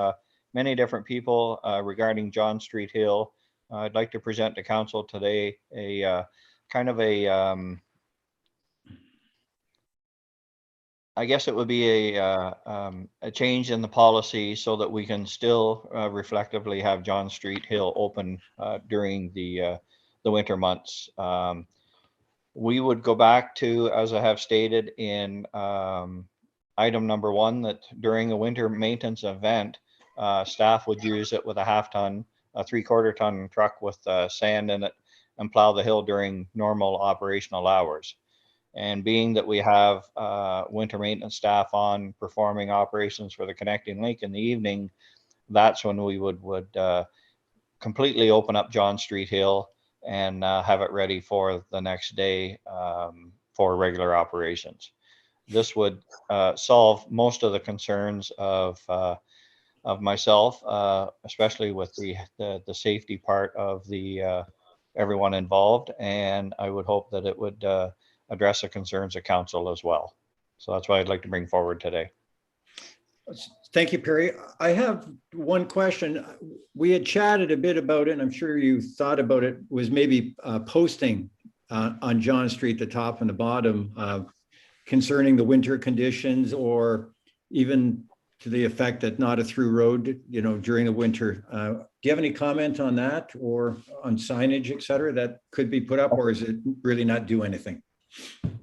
K: many different people regarding John Street Hill, I'd like to present to council today a kind of a, I guess it would be a change in the policy so that we can still reflectively have John Street Hill open during the winter months. We would go back to, as I have stated in item number 1, that during a winter maintenance event, staff would use it with a half-ton, a 3/4-ton truck with sand in it and plow the hill during normal operational hours. And being that we have winter maintenance staff on performing operations for the connecting link in the evening, that's when we would completely open up John Street Hill and have it ready for the next day for regular operations. this would solve most of the concerns of myself, especially with the safety part of the everyone involved. And I would hope that it would address the concerns of council as well. So that's why I'd like to bring forward today.
B: Thank you, Perry. I have one question. We had chatted a bit about it, and I'm sure you thought about it, was maybe posting on John Street, the top and the bottom, concerning the winter conditions, or even to the effect that not a through road, during the winter. Do you have any comment on that, or on signage, et cetera, that could be put up, or is it really not do anything?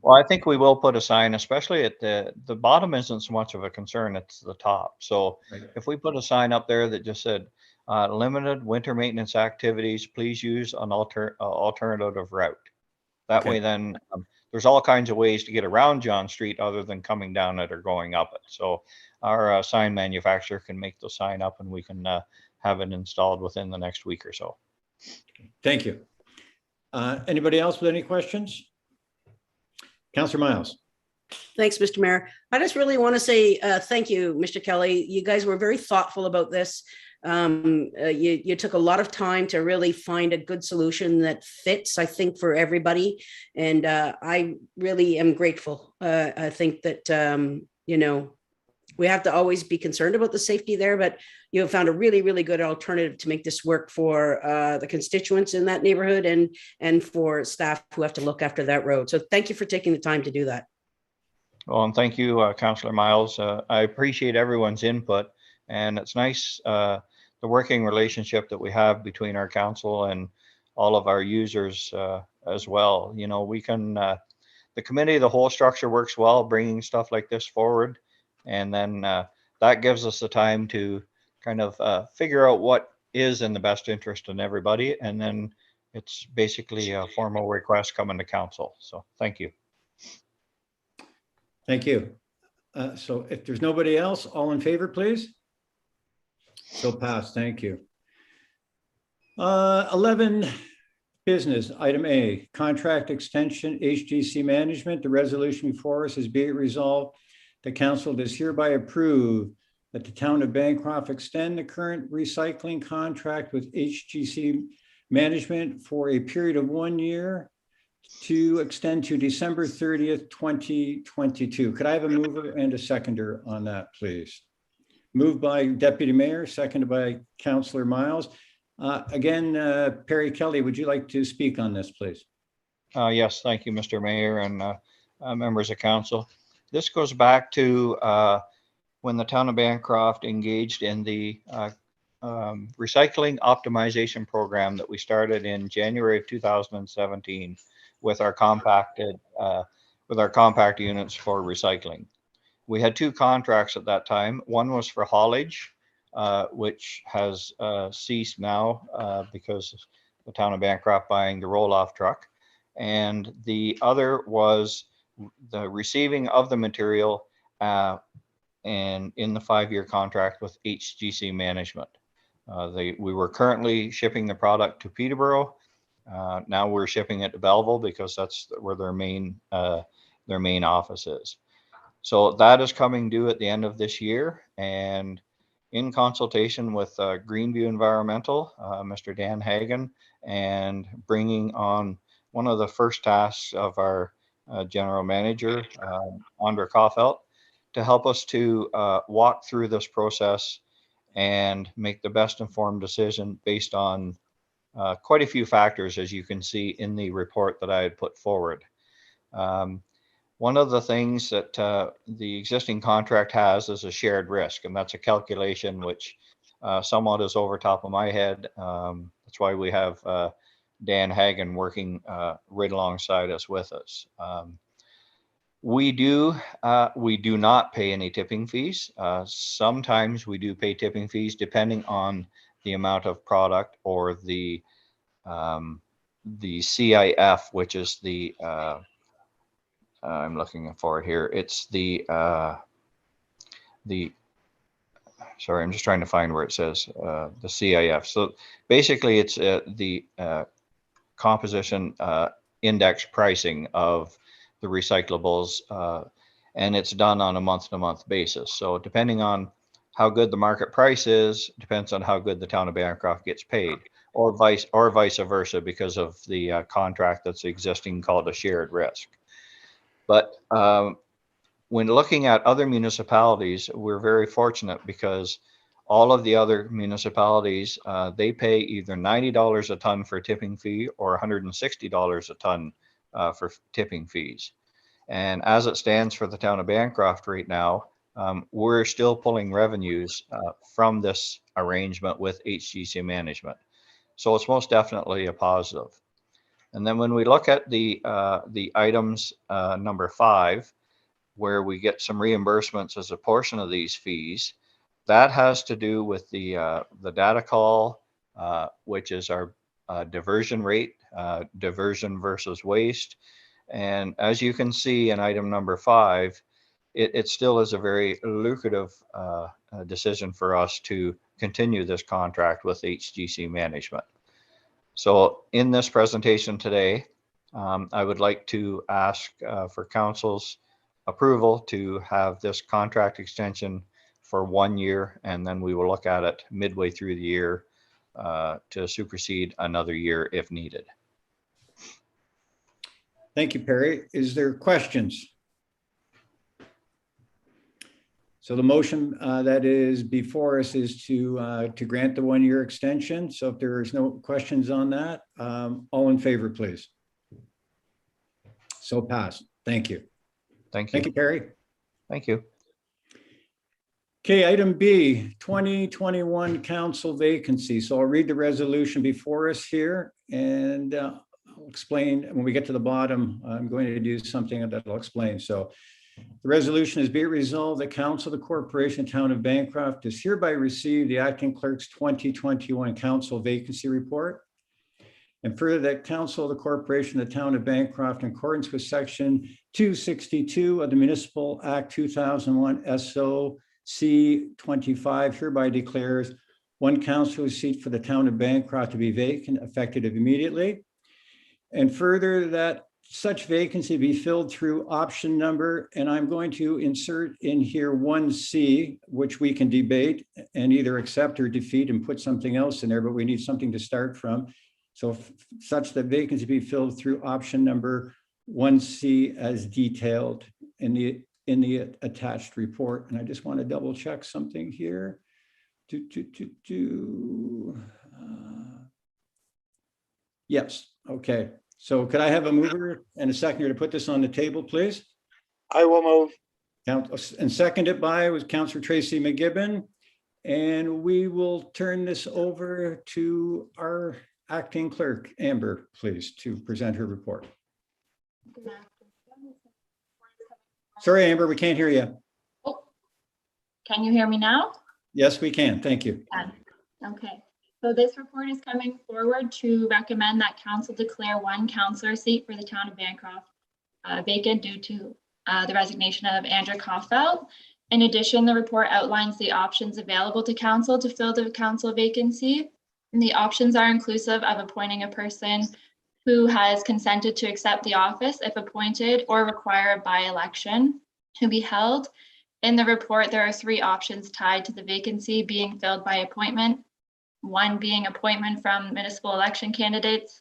K: Well, I think we will put a sign, especially at the bottom isn't so much of a concern, it's the top. So
B: Right.
K: if we put a sign up there that just said, limited winter maintenance activities, please use an alternative route. That
B: Okay.
K: way then there's all kinds of ways to get around John Street other than coming down it or going up it. So our sign manufacturer can make the sign up, and we can have it installed within the next week or so.
B: Thank you. Anybody else with any questions? Councillor Miles.
F: Thanks, Mr. Mayor. I just really want to say thank you, Mr. Kelly. You guys were very thoughtful about this. You took a lot of time to really find a good solution that fits, I think, for everybody. And I really am grateful. I think that, we have to always be concerned about the safety there, but you have found a really, really good alternative to make this work for the constituents in that neighborhood and for staff who have to look after that road. So thank you for taking the time to do that.
K: Well, and thank you, Councillor Miles. I appreciate everyone's input, and it's nice the working relationship that we have between our council and all of our users as well. We can, the committee, the whole structure works well, bringing stuff like this forward. And then that gives us the time to kind of figure out what is in the best interest in everybody. And then it's basically a formal request coming to council. So thank you.
B: Thank you. So if there's nobody else, all in favor, please? So passed. Thank you. 11, business, item A, contract extension, HGC management. The resolution before us is be it resolved. The council does hereby approve that the town of Bancroft extend the current recycling contract with HGC management for a period of 1 year to extend to December 30th, 2022. Could I have a mover and a seconder on that, please? Moved by Deputy Mayor, seconded by Councillor Miles. Again, Perry Kelly, would you like to speak on this, please?
K: Yes, thank you, Mr. Mayor and members of council. This goes back to when the town of Bancroft engaged in the recycling optimization program that we started in January of 2017 with our compact units for recycling. We had 2 contracts at that time. One was for haulage, which has ceased now because the town of Bancroft buying the roll-off truck. And the other was the receiving of the material and in the 5-year contract with HGC management. We were currently shipping the product to Peterborough. Now we're shipping it to Belleville because that's where their main office is. So that is coming due at the end of this year, and in consultation with Greenview Environmental, Mr. Dan Hagan, and bringing on one of the first tasks of our general manager, Andre Koffeld, to help us to walk through this process and make the best informed decision based on quite a few factors, as you can see in the report that I had put forward. One of the things that the existing contract has is a shared risk, and that's a calculation which somewhat is over top of my head. That's why we have Dan Hagan working right alongside us with us. We do not pay any tipping fees. Sometimes we do pay tipping fees depending on the amount of product or the CIF, which is the I'm looking for it here. It's the sorry, I'm just trying to find where it says the CIF. So basically it's the composition index pricing of the recyclables. and it's done on a month-to-month basis. So depending on how good the market price is, depends on how good the town of Bancroft gets paid, or vice versa, because of the contract that's existing called a shared risk. But when looking at other municipalities, we're very fortunate because all of the other municipalities, they pay either $90 a ton for tipping fee or $160 a ton for tipping fees. And as it stands for the town of Bancroft right now, we're still pulling revenues from this arrangement with HGC management. So it's most definitely a positive. And then when we look at the items number 5, where we get some reimbursements as a portion of these fees, that has to do with the data call, which is our diversion rate, diversion versus waste. And as you can see in item number 5, it still is a very lucrative decision for us to continue this contract with HGC management. So in this presentation today, I would like to ask for council's approval to have this contract extension for 1 year, and then we will look at it midway through the year to supersede another year if needed.
B: Thank you, Perry. Is there questions? So the motion that is before us is to grant the 1 year extension. So if there is no questions on that, all in favor, please. So passed. Thank you.
K: Thank you.
B: Thank you, Perry.
K: Thank you.
B: Okay, item B, 2021 council vacancy. So I'll read the resolution before us here, and I'll explain when we get to the bottom. I'm going to do something that I'll explain. So the resolution is, be it resolved that council of the corporation town of Bancroft does hereby receive the acting clerk's 2021 council vacancy report. And further, that council of the corporation of the town of Bancroft, in accordance with section 262 of the Municipal Act 2001 SOC 25, hereby declares one councillor seat for the town of Bancroft to be vacant, effective immediately. And further, that such vacancy be filled through option number, and I'm going to insert in here 1C, which we can debate and either accept or defeat and put something else in there, but we need something to start from. So such that vacancy be filled through option number 1C as detailed in the attached report. And I just want to double check something here. Yes, okay. So could I have a mover and a seconder to put this on the table, please?
C: I will move.
B: And seconded by was Councillor Tracy McGibbon. And we will turn this over to our acting clerk, Amber, please, to present her report. Sorry, Amber, we can't hear you.
M: Oh, can you hear me now?
B: Yes, we can. Thank you.
M: Okay. So this report is coming forward to recommend that council declare one councillor seat for the town of Bancroft vacant due to the resignation of Andrew Koffeld. In addition, the report outlines the options available to council to fill the council vacancy. And the options are inclusive of appointing a person who has consented to accept the office if appointed, or require a by-election to be held. In the report, there are 3 options tied to the vacancy being filled by appointment. 1 being appointment from municipal election candidates,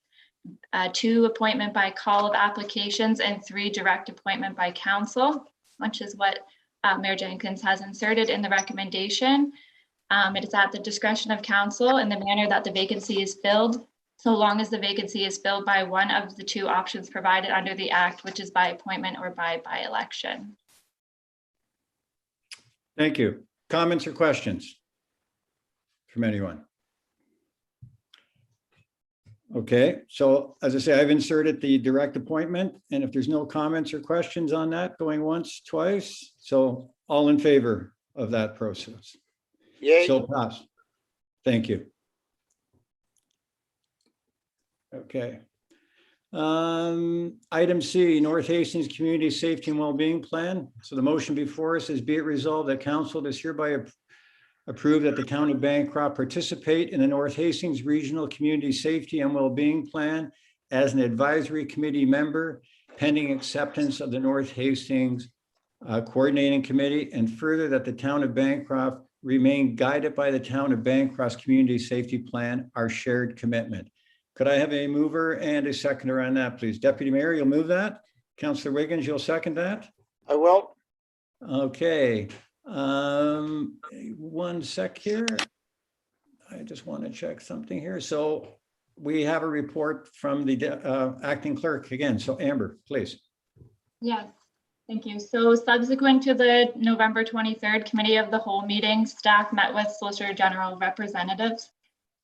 M: 2 appointment by call of applications, and 3 direct appointment by council, which is what Mayor Jenkins has inserted in the recommendation. It is at the discretion of council in the manner that the vacancy is filled, so long as the vacancy is filled by one of the 2 options provided under the act, which is by appointment or by election.
B: Thank you. Comments or questions from anyone? Okay, so as I say, I've inserted the direct appointment, and if there's no comments or questions on that, going once, twice, so all in favor of that process?
C: Yay.
B: So passed. Thank you. Okay. Item C, North Hastings Community Safety and Wellbeing Plan. So the motion before us is, be it resolved that council does hereby approve that the town of Bancroft participate in the North Hastings Regional Community Safety and Wellbeing Plan as an advisory committee member, pending acceptance of the North Hastings Coordinating Committee, and further that the town of Bancroft remain guided by the town of Bancroft's Community Safety Plan, our shared commitment. Could I have a mover and a seconder on that, please? Deputy Mayor, you'll move that. Councillor Wiggins, you'll second that?
C: I will.
B: Okay. One sec here. I just want to check something here. So we have a report from the acting clerk again. So Amber, please.
M: Yes, thank you. So subsequent to the November 23rd Committee of the Whole meeting, staff met with Solicitor General representatives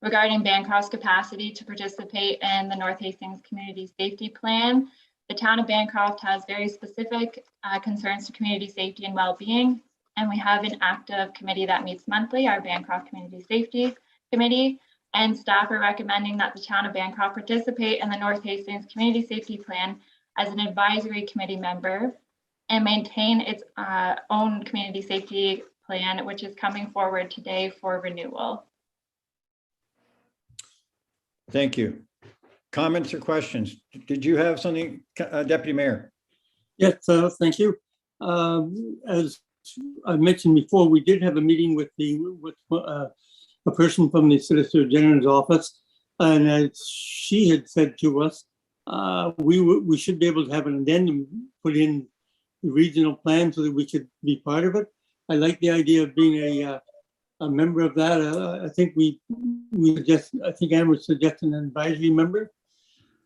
M: regarding Bancroft's capacity to participate in the North Hastings Community Safety Plan. The town of Bancroft has very specific concerns to community safety and well-being, and we have an active committee that meets monthly, our Bancroft Community Safety Committee, and staff are recommending that the town of Bancroft participate in the North Hastings Community Safety Plan as an advisory committee member and maintain its own community safety plan, which is coming forward today for renewal.
B: Thank you. Comments or questions? Did you have something, Deputy Mayor?
J: Yes, thank you. As I mentioned before, we did have a meeting with a person from the Solicitor General's office, and as she had said to us, we should be able to have an addendum put in the regional plan so that we could be part of it. I like the idea of being a member of that. I think I think Amber suggested an advisory member,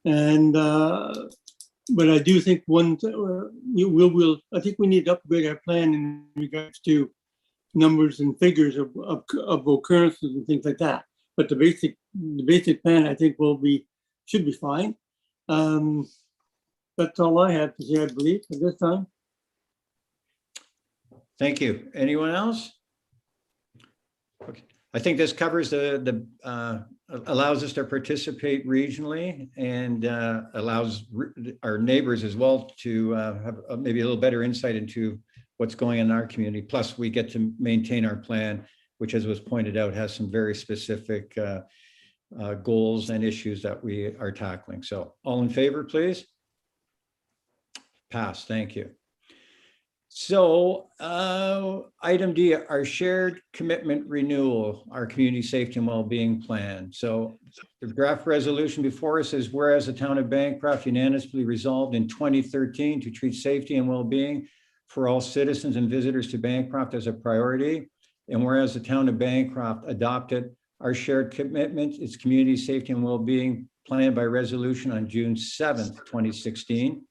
J: and but I do think I think we need to upgrade our plan in regards to numbers and figures of occurrences and things like that. But the basic plan, I think, should be fine. That's all I have to say, I believe, at this time.
B: Thank you. Anyone else? Okay. I think this covers allows us to participate regionally and allows our neighbors as well to have maybe a little better insight into what's going on in our community. Plus, we get to maintain our plan, which, as was pointed out, has some very specific goals and issues that we are tackling. So all in favor, please? Pass. Thank you. So item D, our shared commitment renewal, our community safety and well-being plan. So the draft resolution before us is, whereas the town of Bancroft unanimously resolved in 2013 to treat safety and well-being for all citizens and visitors to Bancroft as a priority. And whereas the town of Bancroft adopted our shared commitment, its community safety and well-being plan by resolution on June 7th, 2016.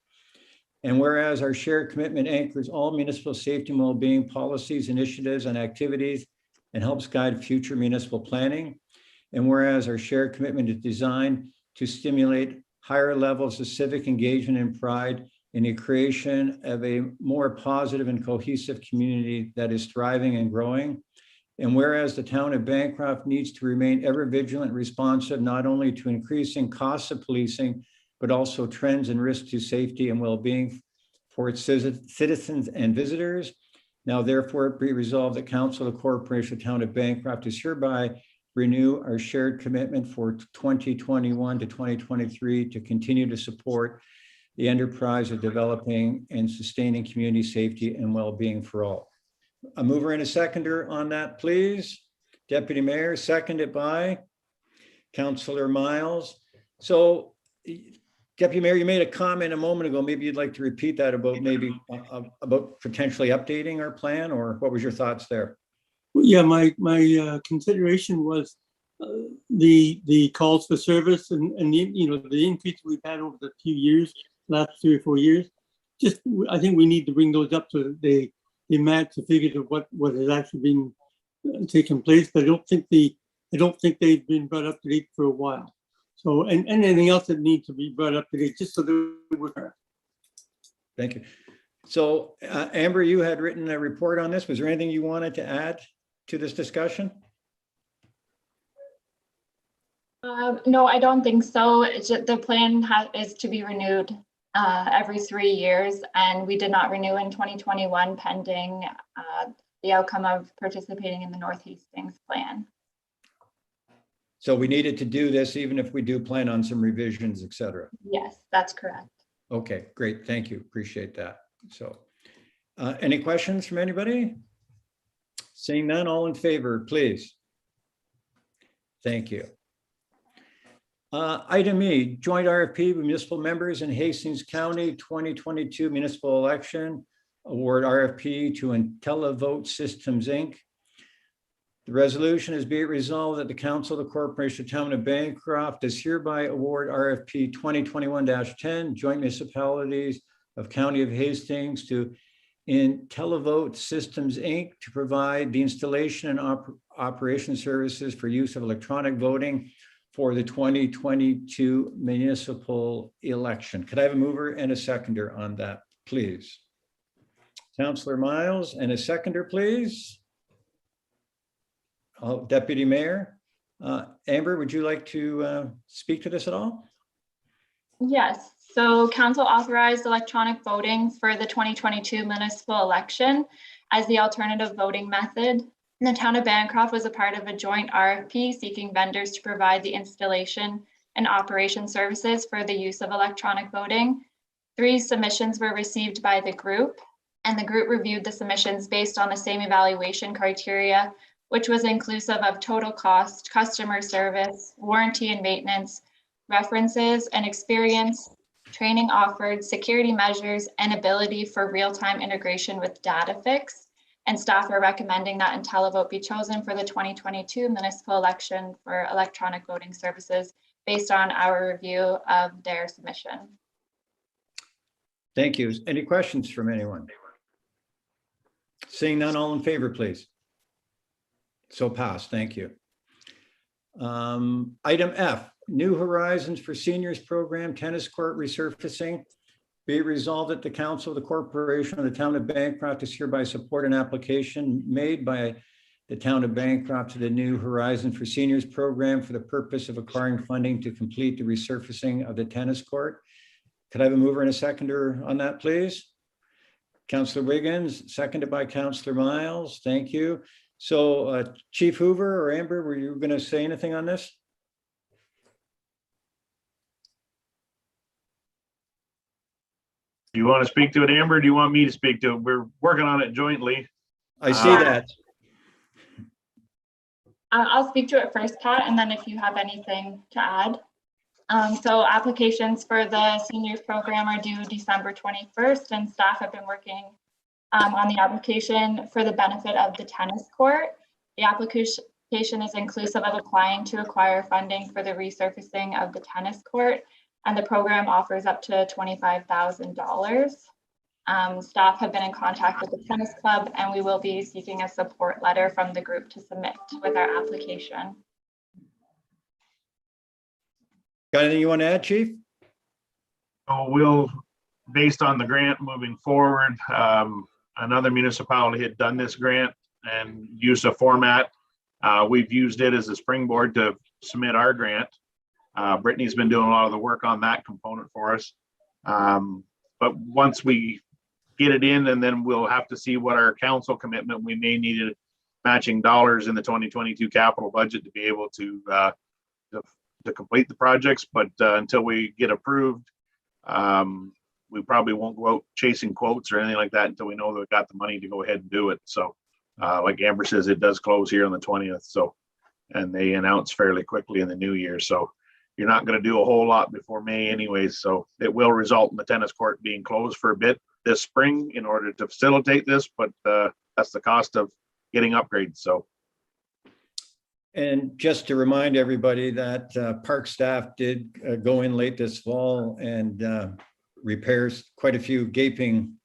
B: And whereas our shared commitment anchors all municipal safety and well-being policies, initiatives, and activities, and helps guide future municipal planning. And whereas our shared commitment is designed to stimulate higher levels of civic engagement and pride in the creation of a more positive and cohesive community that is thriving and growing. And whereas the town of Bancroft needs to remain ever vigilant and responsive, not only to increasing costs of policing, but also trends and risks to safety and well-being for its citizens and visitors. Now, therefore, be resolved that Council of the Corporation of Town of Bancroft is hereby renew our shared commitment for 2021 to 2023 to continue to support the enterprise of developing and sustaining community safety and well-being for all. A mover and a seconder on that, please. Deputy Mayor, seconded by Councillor Miles. So, Deputy Mayor, you made a comment a moment ago. Maybe you'd like to repeat that about about potentially updating our plan, or what was your thoughts there?
J: Yeah, my consideration was the calls for service and the increase we've had over the few years, last 3 or 4 years. Just, I think we need to bring those up to the match the figures of what has actually been taking place. But I don't think they've been brought up to date for a while. So, and anything else that needs to be brought up to date, just so that we're.
B: Thank you. So, Amber, you had written a report on this. Was there anything you wanted to add to this discussion?
M: No, I don't think so. It's just, the plan is to be renewed every 3 years, and we did not renew in 2021 pending the outcome of participating in the North Hastings plan.
B: So we needed to do this even if we do plan on some revisions, et cetera.
M: Yes, that's correct.
B: Okay, great. Thank you. Appreciate that. So Any questions from anybody? Seeing none, all in favor, please. Thank you. Item E, joint RFP with municipal members in Hastings County 2022 municipal election. Award RFP to IntelliVote Systems, Inc. The resolution is be it resolved that the Council of the Corporation of Town of Bancroft does hereby award RFP 2021-10 joint municipalities of County of Hastings to IntelliVote Systems, Inc. to provide the installation and operation services for use of electronic voting for the 2022 municipal election. Could I have a mover and a seconder on that, please? Councillor Miles, and a seconder, please. Deputy Mayor. Amber, would you like to speak to this at all?
M: Yes, so council authorized electronic voting for the 2022 municipal election as the alternative voting method. The town of Bancroft was a part of a joint RFP seeking vendors to provide the installation and operation services for the use of electronic voting. 3 submissions were received by the group, and the group reviewed the submissions based on the same evaluation criteria, which was inclusive of total cost, customer service, warranty and maintenance, references and experience, training offered, security measures, and ability for real-time integration with DataFix. And staff are recommending that IntelliVote be chosen for the 2022 municipal election for electronic voting services based on our review of their submission.
B: Thank you. Any questions from anyone? Seeing none, all in favor, please. So passed. Thank you. Item F, New Horizons for Seniors Program Tennis Court Resurfacing. Be it resolved that the Council of the Corporation of the Town of Bancroft is hereby support an application made by the Town of Bancroft to the New Horizons for Seniors Program for the purpose of acquiring funding to complete the resurfacing of the tennis court. Could I have a mover and a seconder on that, please? Councillor Wiggins, seconded by Councillor Miles. Thank you. So Chief Hoover or Amber, were you going to say anything on this?
O: Do you want to speak to it, Amber? Or do you want me to speak to it? We're working on it jointly.
B: I see that.
M: I'll speak to it first, Pat, and then if you have anything to add. So applications for the seniors program are due December 21st, and staff have been working on the application for the benefit of the tennis court. The application is inclusive of applying to acquire funding for the resurfacing of the tennis court, and the program offers up to $25,000. Staff have been in contact with the tennis club, and we will be seeking a support letter from the group to submit with our application.
B: Got anything you want to add, Chief?
O: So we'll, based on the grant moving forward, another municipality had done this grant and used a format. We've used it as a springboard to submit our grant. Brittany's been doing a lot of the work on that component for us. But once we get it in, and then we'll have to see what our council commitment, we may need matching dollars in the 2022 capital budget to be able to complete the projects. But until we get approved, we probably won't go out chasing quotes or anything like that until we know that we've got the money to go ahead and do it. So like Amber says, it does close here on the 20th. So, and they announce fairly quickly in the new year. So you're not going to do a whole lot before May anyways. So it will result in the tennis court being closed for a bit this spring in order to facilitate this, but that's the cost of getting upgrades. So.
B: And just to remind everybody that park staff did go in late this fall and repairs quite a few gaping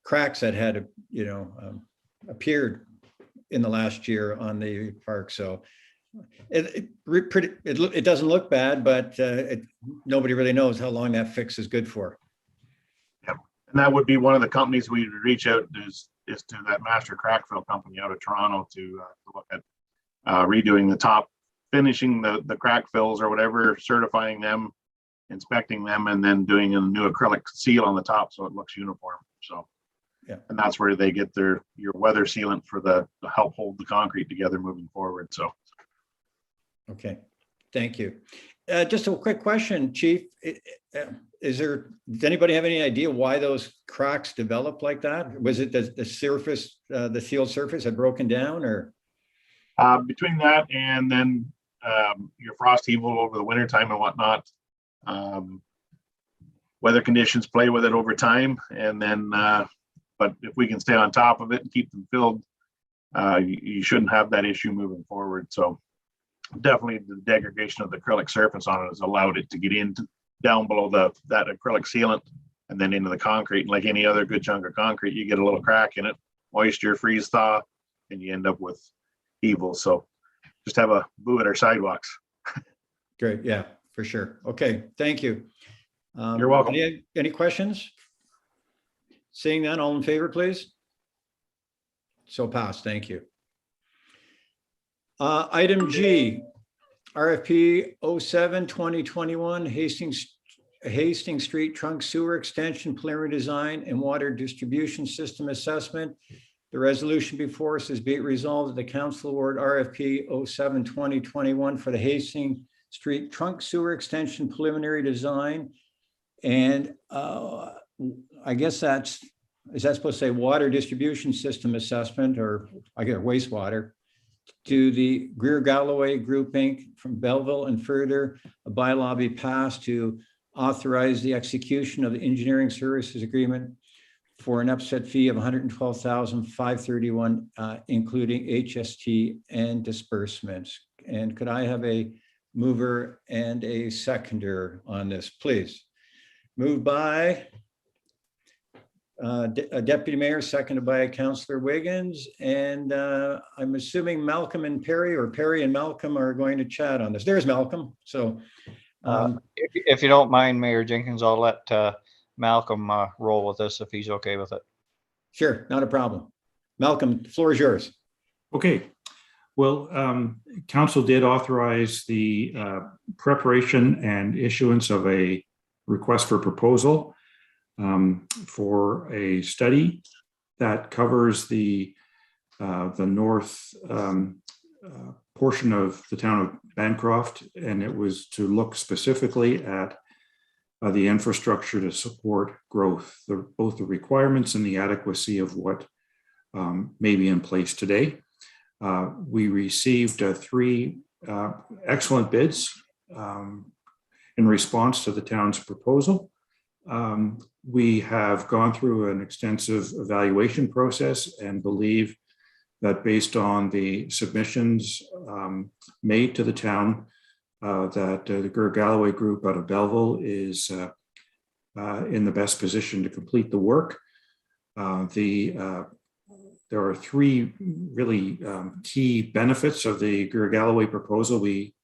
B: cracks that had, appeared in the last year on the park. So it doesn't look bad, but nobody really knows how long that fix is good for.
O: Yep. And that would be one of the companies we would reach out is to that master crack fill company out of Toronto to look at redoing the top, finishing the crack fills or whatever, certifying them, inspecting them, and then doing a new acrylic seal on the top so it looks uniform. So yeah, and that's where they get your weather sealant for to help hold the concrete together moving forward. So
B: okay, thank you. Just a quick question, Chief. Does anybody have any idea why those cracks developed like that? Was it the surface, the sealed surface had broken down, or?
O: Between that and then your frost heaval over the winter time and whatnot, weather conditions play with it over time. And then, but if we can stay on top of it and keep them filled, you shouldn't have that issue moving forward. So definitely the degradation of the acrylic surface on it has allowed it to get into down below that acrylic sealant and then into the concrete. And like any other good chunk of concrete, you get a little crack in it, moisture, freeze thaw, and you end up with evil. So just have a boo at our sidewalks.
B: Great. Yeah, for sure. Okay. Thank you.
O: You're welcome.
B: Any questions? Seeing none, all in favor, please. So passed. Thank you. Item G, RFP 07-2021 Hastings Street Trunk Sewer Extension Preliminary Design and Water Distribution System Assessment. The resolution before us is be it resolved that the council award RFP 07-2021 for the Hastings Street Trunk Sewer Extension Preliminary Design. And I guess is that supposed to say Water Distribution System Assessment, or I guess wastewater, to the Galloway Group Inc. from Belleville, and further a bylaw be passed to authorize the execution of the engineering services agreement for an upset fee of $112,531, including HST and disbursements. And could I have a mover and a seconder on this, please? Moved by Deputy Mayor, seconded by Councillor Wiggins. And I'm assuming Malcolm and Perry, or Perry and Malcolm, are going to chat on this. There's Malcolm. So
K: if you don't mind, Mayor Jenkins, I'll let Malcolm roll with this if he's okay with it.
B: Sure, not a problem. Malcolm, the floor is yours.
P: Okay. Well, council did authorize the preparation and issuance of a request for proposal for a study that covers the north portion of the town of Bancroft, and it was to look specifically at the infrastructure to support growth, both the requirements and the adequacy of what may be in place today. We received 3 excellent bids in response to the town's proposal. We have gone through an extensive evaluation process and believe that based on the submissions made to the town, that the Galloway Group out of Belleville is in the best position to complete the work. There are 3 really key benefits of the Galloway proposal. We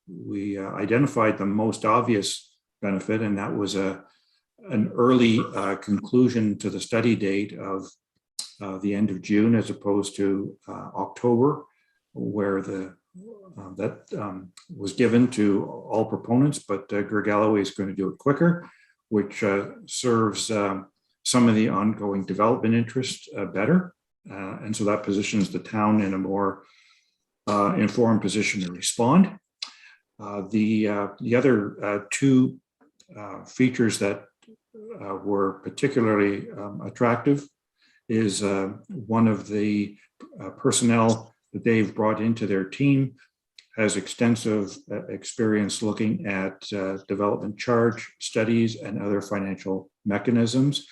P: identified the most obvious benefit, and that was an early conclusion to the study date of the end of June, as opposed to October, where that was given to all proponents, but Galloway is going to do it quicker, which serves some of the ongoing development interest better. And so that positions the town in a more informed position to respond. The other 2 features that were particularly attractive is one of the personnel that they've brought into their team has extensive experience looking at development charge studies and other financial mechanisms.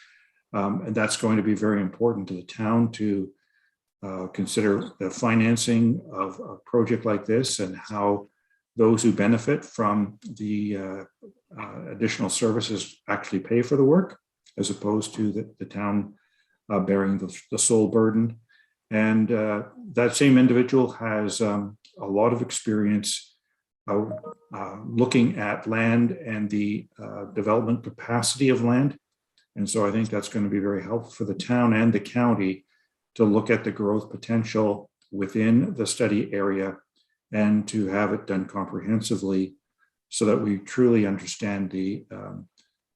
P: And that's going to be very important to the town to consider the financing of a project like this and how those who benefit from the additional services actually pay for the work, as opposed to the town bearing the sole burden. And that same individual has a lot of experience looking at land and the development capacity of land. And so I think that's going to be very helpful for the town and the county to look at the growth potential within the study area and to have it done comprehensively so that we truly understand the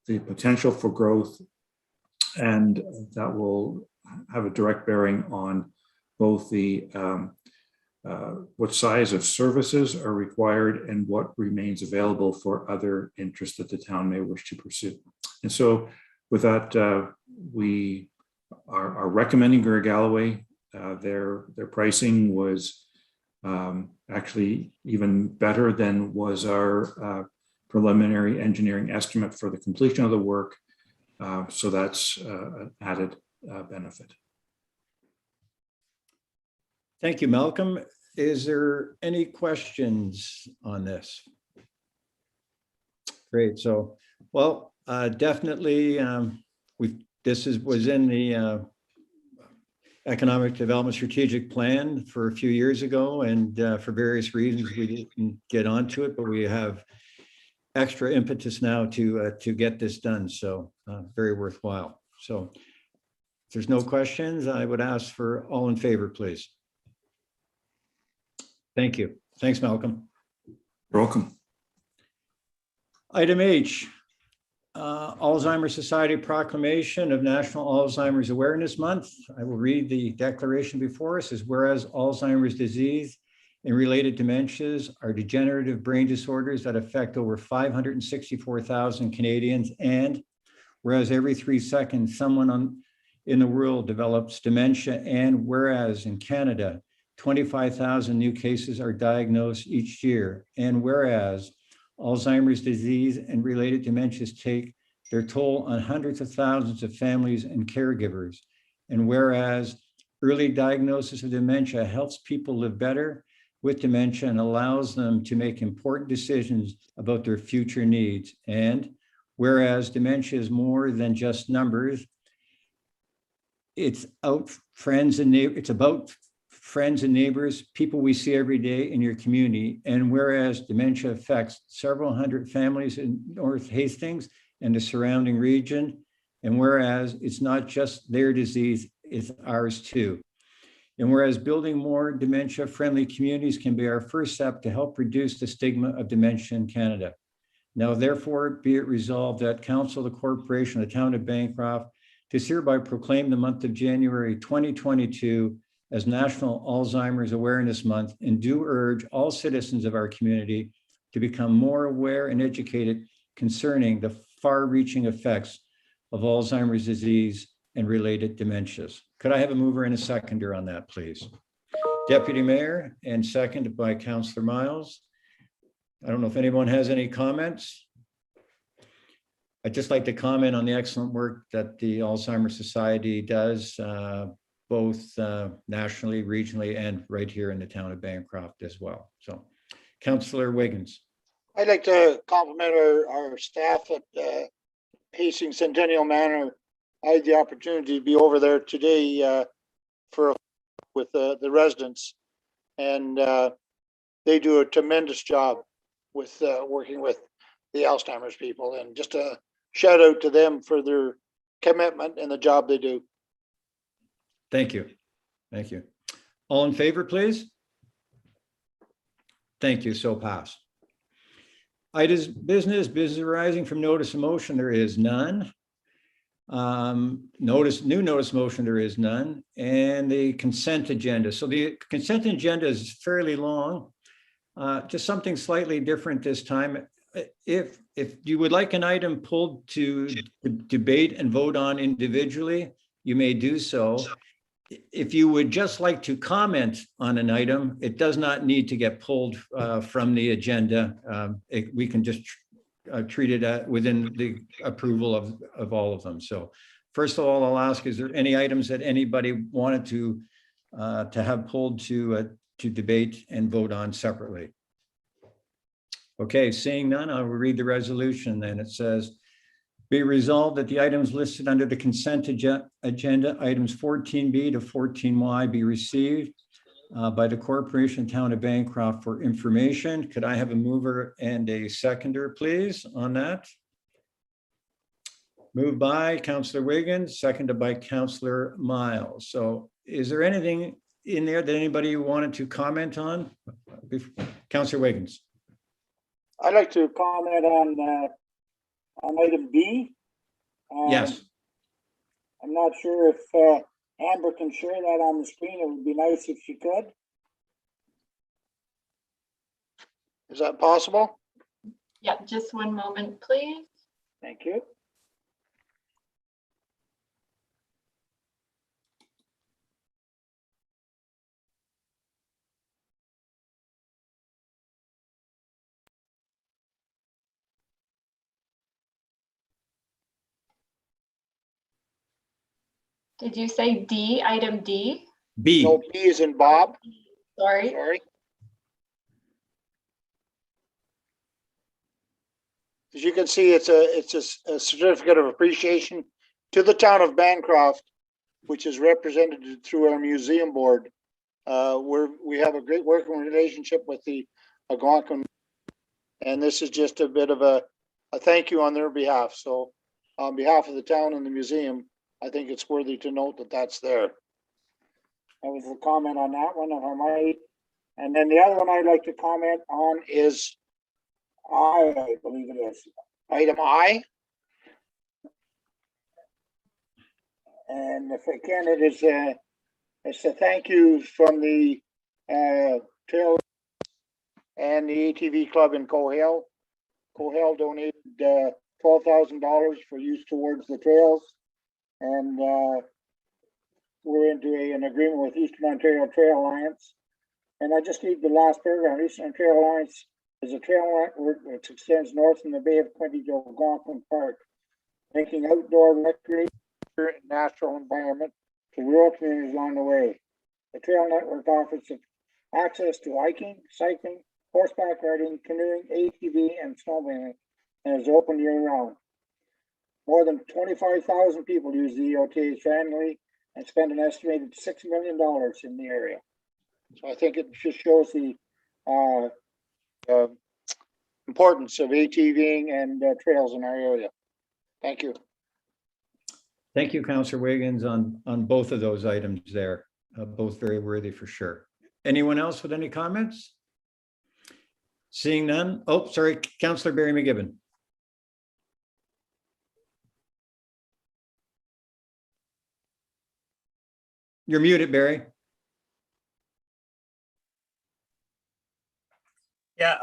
P: potential for growth, and that will have a direct bearing on both the what size of services are required and what remains available for other interests that the town may wish to pursue. And so with that, we are recommending Galloway. Their pricing was actually even better than was our preliminary engineering estimate for the completion of the work. So that's an added benefit.
B: Thank you, Malcolm. Is there any questions on this? Great. So, well, definitely, was in the Economic Development Strategic Plan for a few years ago, and for various reasons we didn't get onto it, but we have extra impetus now to get this done. So very worthwhile. So if there's no questions, I would ask for all in favor, please. Thank you. Thanks, Malcolm.
P: You're welcome.
B: Item H, Alzheimer's Society Proclamation of National Alzheimer's Awareness Month. I will read the declaration before us. As whereas Alzheimer's disease and related dementias are degenerative brain disorders that affect over 564,000 Canadians, and whereas every 3 seconds someone in the world develops dementia, and whereas in Canada 25,000 new cases are diagnosed each year, and whereas Alzheimer's disease and related dementias take their toll on hundreds of thousands of families and caregivers, and whereas early diagnosis of dementia helps people live better with dementia and allows them to make important decisions about their future needs, and whereas dementia is more than just numbers, it's about friends and neighbors, people we see every day in your community. And whereas dementia affects several hundred families in North Hastings and the surrounding region, and whereas it's not just their disease, it's ours too. And whereas building more dementia-friendly communities can be our first step to help reduce the stigma of dementia in Canada. Now, therefore, be it resolved that Council, the Corporation, the Town of Bancroft, does hereby proclaim the month of January 2022 as National Alzheimer's Awareness Month, and do urge all citizens of our community to become more aware and educated concerning the far-reaching effects of Alzheimer's disease and related dementias. Could I have a mover and a seconder on that, please? Deputy Mayor, and seconded by Councillor Miles. I don't know if anyone has any comments. I'd just like to comment on the excellent work that the Alzheimer's Society does, both nationally, regionally, and right here in the town of Bancroft as well. So, Councillor Wiggins.
C: I'd like to compliment our staff at Hastings Centennial Manor. I had the opportunity to be over there today with the residents, and they do a tremendous job with working with the Alzheimer's people, and just a shout out to them for their commitment and the job they do.
B: Thank you. Thank you. All in favor, please? Thank you. So pass. Items business arising from notice of motion, there is none. New notice motion, there is none. And the consent agenda. So the consent agenda is fairly long. Just something slightly different this time. If you would like an item pulled to debate and vote on individually, you may do so. If you would just like to comment on an item, it does not need to get pulled from the agenda. We can just treat it within the approval of all of them. So first of all, I'll ask, is there any items that anybody wanted to have pulled to debate and vote on separately? Okay, seeing none, I will read the resolution then. It says, be resolved that the items listed under the consent agenda, items 14B to 14Y, be received by the Corporation Town of Bancroft for information. Could I have a mover and a seconder, please, on that? Moved by Councillor Wiggins, seconded by Councillor Miles. So is there anything in there that anybody wanted to comment on? Councillor Wiggins.
C: I'd like to comment on item B.
B: Yes.
C: I'm not sure if Amber can share that on the screen. It would be nice if she could. Is that possible?
M: Yeah, just one moment, please.
C: Thank you.
M: Did you say D, item D?
B: B.
C: No, B is in Bob.
M: Sorry.
C: Sorry. As you can see, it's a certificate of appreciation to the town of Bancroft, which is represented through our museum board. We have a great working relationship with the Algonquin, and this is just a bit of a thank you on their behalf. So on behalf of the town and the museum, I think it's worthy to note that that's there. That was a comment on that one, if I might. And then the other one I'd like to comment on is I believe it is item I. And if I can, it's a thank you from the trail and the ATV club in Koffeld. Koffeld donated $12,000 for use towards the trails, and we're into an agreement with Eastern Ontario Trail Alliance. And I just need the last paragraph. Eastern Ontario Alliance is a trail network which extends north in the Bay of Quinte to Algonquin Park, making outdoor recreation and natural environment to rural communities along the way. The trail network offers access to hiking, cycling, horseback riding, canoeing, ATV, and snowmobiling, and is open year-round. More than 25,000 people use the EOTs annually and spend an estimated $6 million in the area. So I think it just shows the importance of ATVing and trails in our area. Thank you.
B: Thank you, Councillor Wiggins, on both of those items there. Both very worthy for sure. Anyone else with any comments? Seeing none. Oh, sorry, Councillor Barry McGibbon. You're muted, Barry.
I: Yeah,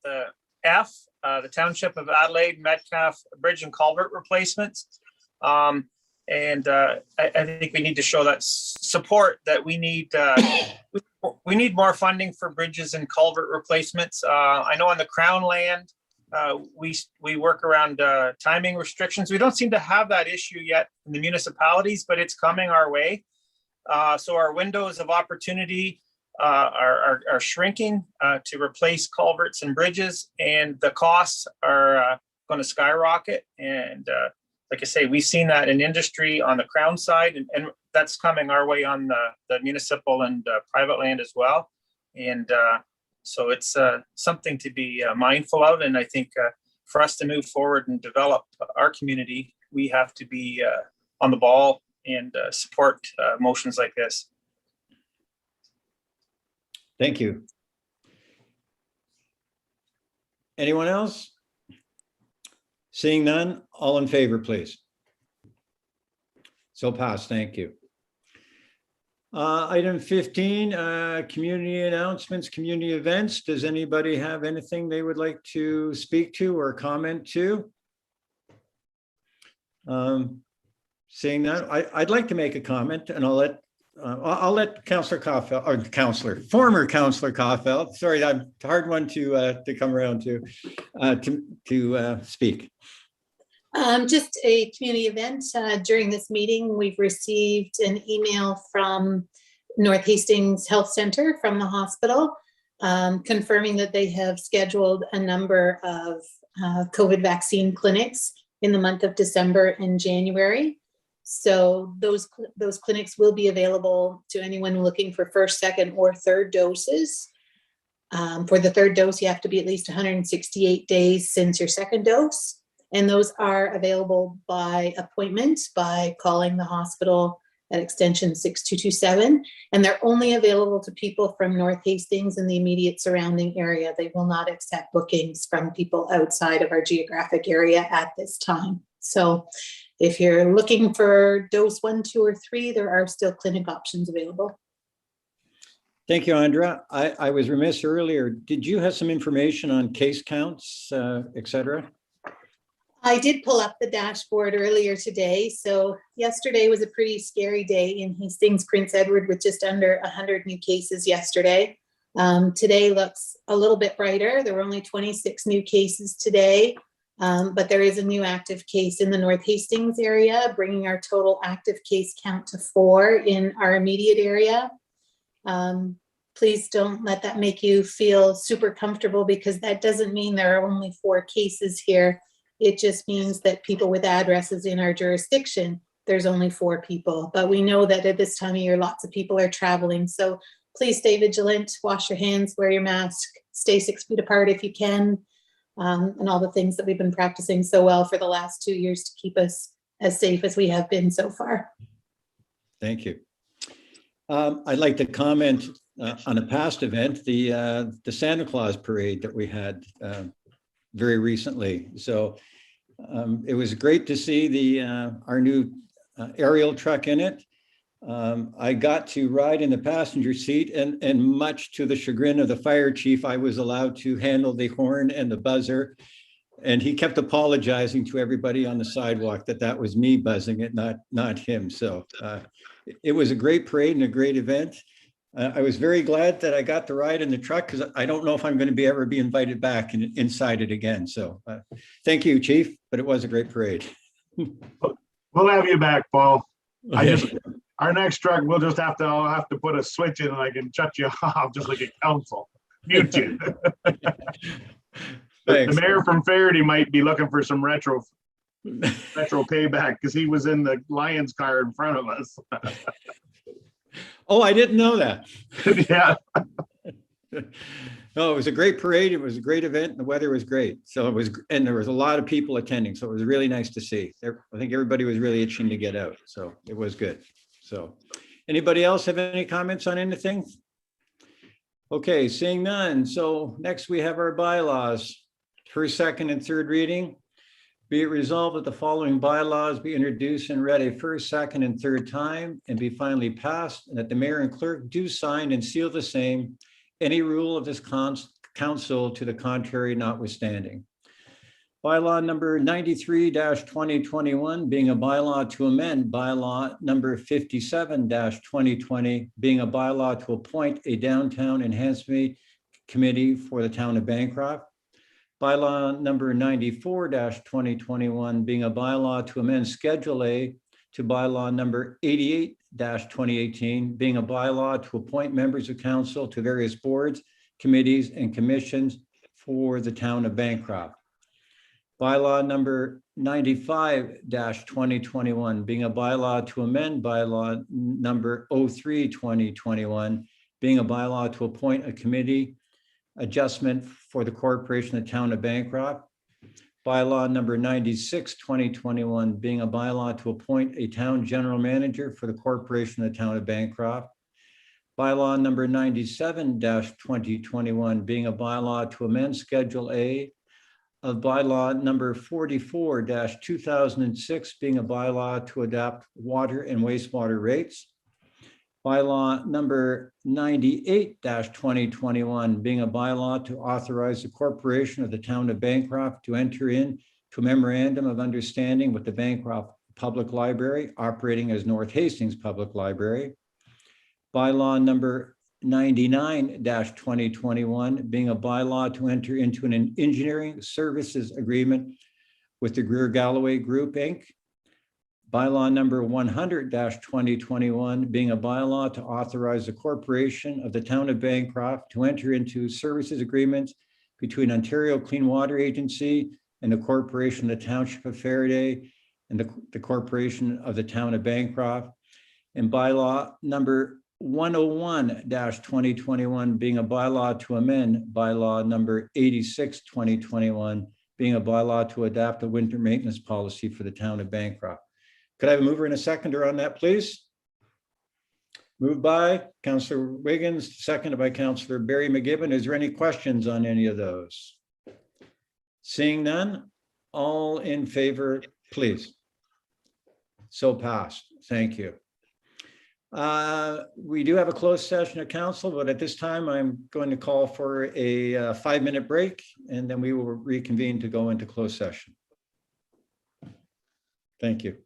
I: the F, the Township of Adelaide Metcalf Bridge and Culvert replacements. I think we need to show that support that we need. We need more funding for bridges and culvert replacements. I know on the Crown land, we work around timing restrictions. We don't seem to have that issue yet in the municipalities, but it's coming our way. So our windows of opportunity are shrinking to replace culverts and bridges, and the costs are going to skyrocket. And like I say, we've seen that in industry on the Crown side, and that's coming our way on the municipal and private land as well. And so it's something to be mindful of. And I think for us to move forward and develop our community, we have to be on the ball and support motions like this.
B: Thank you. Anyone else? Seeing none, all in favor, please. So passed, thank you. Item 15, community announcements, community events. Does anybody have anything they would like to speak to or comment to? Seeing none, I'd like to make a comment, and I'll let Councillor Koffeld, or former Councillor Koffeld, sorry, I'm a hard one to come around to speak.
L: Just a community event. During this meeting, we've received an email from North Hastings Health Center from the hospital, confirming that they have scheduled a number of COVID vaccine clinics in the month of December and January. So those clinics will be available to anyone looking for first, second, or third doses. For the third dose, you have to be at least 168 days since your second dose. And those are available by appointment by calling the hospital at extension 6227. And they're only available to people from North Hastings and the immediate surrounding area. They will not accept bookings from people outside of our geographic area at this time. So if you're looking for dose 1, 2, or 3, there are still clinic options available.
B: Thank you, Andra. I was remiss earlier. Did you have some information on case counts, et cetera?
L: I did pull up the dashboard earlier today. So yesterday was a pretty scary day in Hastings, Prince Edward, with just under 100 new cases yesterday. Today looks a little bit brighter. There were only 26 new cases today, but there is a new active case in the North Hastings area, bringing our total active case count to 4 in our immediate area. Please don't let that make you feel super comfortable, because that doesn't mean there are only 4 cases here. It just means that people with addresses in our jurisdiction, there's only 4 people. But we know that at this time of year, lots of people are traveling. So please stay vigilant, wash your hands, wear your mask, stay 6 feet apart if you can, and all the things that we've been practicing so well for the last 2 years to keep us as safe as we have been so far.
B: Thank you. I'd like to comment on a past event, the Santa Claus parade that we had very recently. So it was great to see our new aerial truck in it. I got to ride in the passenger seat, and much to the chagrin of the fire chief, I was allowed to handle the horn and the buzzer. And he kept apologizing to everybody on the sidewalk that was me buzzing it, not him. So it was a great parade and a great event. I was very glad that I got to ride in the truck, because I don't know if I'm going to ever be invited back inside it again. So thank you, Chief, but it was a great parade.
O: We'll have you back, Paul. Our next truck, I'll have to put a switch in and I can shut you off just like a council. Mute you. The mayor from Faraday might be looking for some retro payback, because he was in the Lions car in front of us.
B: Oh, I didn't know that.
O: Yeah.
B: No, it was a great parade. It was a great event. And the weather was great. So it was, and there was a lot of people attending. So it was really nice to see. I think everybody was really itching to get out. So it was good. So anybody else have any comments on anything? Okay, seeing none. So next we have our bylaws. First, second, and third reading. Be it resolved that the following bylaws be introduced and read a first, second, and third time, and be finally passed, and that the mayor and clerk do sign and seal the same, any rule of this council to the contrary notwithstanding. Bylaw number 93-2021 being a bylaw to amend bylaw number 57-2020 being a bylaw to appoint a downtown enhancement committee for the town of Bancroft. Bylaw number 94-2021 being a bylaw to amend Schedule A to bylaw number 88-2018 being a bylaw to appoint members of council to various boards, committees, and commissions for the town of Bancroft. Bylaw number 95-2021 being a bylaw to amend bylaw number 03-2021 being a bylaw to appoint a committee adjustment for the corporation of the town of Bancroft. Bylaw number 96-2021 being a bylaw to appoint a town general manager for the corporation of the town of Bancroft. Bylaw number 97-2021 being a bylaw to amend Schedule A of bylaw number 44-2006 being a bylaw to adopt water and wastewater rates. Bylaw number 98-2021 being a bylaw to authorize the corporation of the town of Bancroft to enter into a memorandum of understanding with the Bancroft Public Library operating as North Hastings Public Library. Bylaw number 99-2021 being a bylaw to enter into an engineering services agreement with the Galloway Group, Inc. Bylaw number 100-2021 being a bylaw to authorize the corporation of the town of Bancroft to enter into services agreements between Ontario Clean Water Agency and the corporation of the Township of Faraday and the corporation of the town of Bancroft. And bylaw number 101-2021 being a bylaw to amend bylaw number 86-2021 being a bylaw to adopt a winter maintenance policy for the town of Bancroft. Could I have a mover and a seconder on that, please? Moved by Councillor Wiggins, seconded by Councillor Barry McGibbon. Is there any questions on any of those? Seeing none, all in favor, please. So passed. Thank you. We do have a closed session of council, but at this time, I'm going to call for a 5-minute break, and then we will reconvene to go into closed session. Thank you.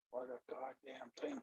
C: What a goddamn thing.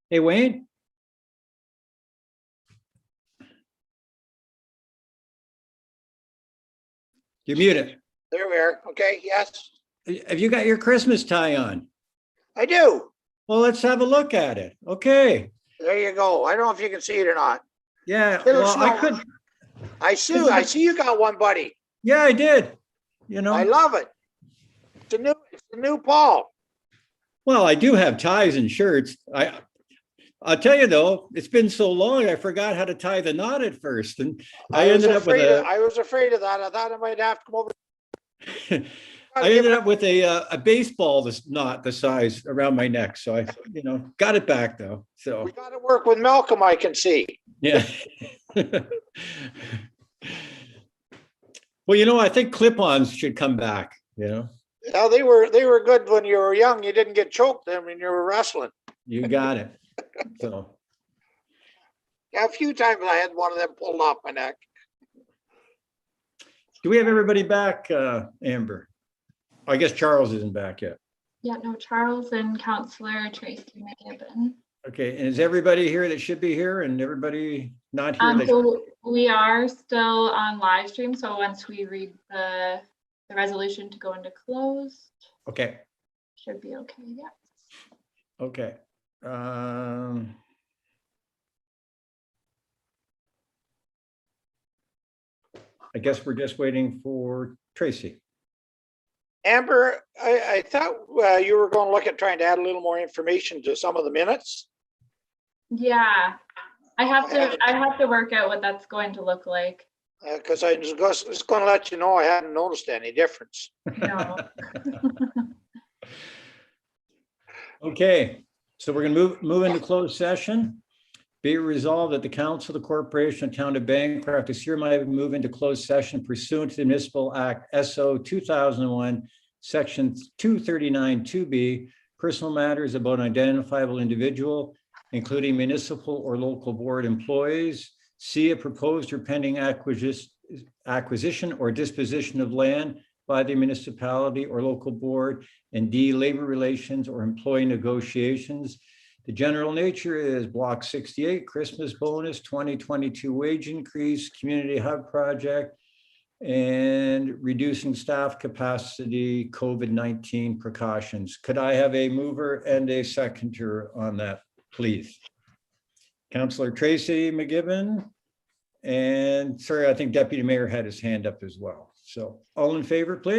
B: Hey, Wayne? You're muted.
C: There we are. Okay, yes,
B: Have you got your Christmas tie on?
C: I do.
B: Well, let's have a look at it. Okay.
C: There you go. I don't know if you can see it or not.
B: Yeah,
C: Little
B: well, I
C: snow.
B: could,
C: I see you got one, buddy.
B: yeah, I did. You
C: I
B: know,
C: love it. It's the new Paul.
B: well, I do have ties and shirts. I'll tell you though, it's been so long, I forgot how to tie the knot at first. And I ended up with
C: I was afraid of that. I thought I might have to come over.
B: I ended up with a baseball knot the size around my neck. So I, got it back though. So
C: We got to work with Malcolm, I can see.
B: yeah. Well, I think clip-ons should come back,
C: Yeah, they were good when you were young. You didn't get choked then when you were wrestling.
B: You got it. So,
C: Yeah, a few times I had one of them pulled off my neck.
B: do we have everybody back, Amber? I guess Charles isn't back yet.
M: Yeah, no, Charles and Councillor Tracy McGibbon.
B: Okay, and is everybody here that should be here and everybody not here?
M: So we are still on live stream. So once we read the resolution to go into closed,
B: Okay,
M: should be okay. Yeah.
B: okay. I guess we're just waiting for Tracy.
C: Amber, I thought you were going to look at trying to add a little more information to some of the minutes.
M: Yeah, I have to work out what that's going to look like.
C: Because I was just going to let you know I hadn't noticed any difference.
M: No.
B: Okay, so we're gonna move into closed session. Be it resolved that the council of the corporation of town of Bancroft is hereby move into closed session pursuant to the Municipal Act SO 2001, Section 239 2B, personal matters about an identifiable individual, including municipal or local board employees. C, a proposed or pending acquisition or disposition of land by the municipality or local board, and D, labor relations or employee negotiations. The general nature is Block 68, Christmas bonus, 2022 wage increase, community hub project, and reducing staff capacity, COVID-19 precautions. Could I have a mover and a seconder on that, please? Councillor Tracy McGibbon, and sorry, I think Deputy Mayor had his hand up as well. So all in favor, please.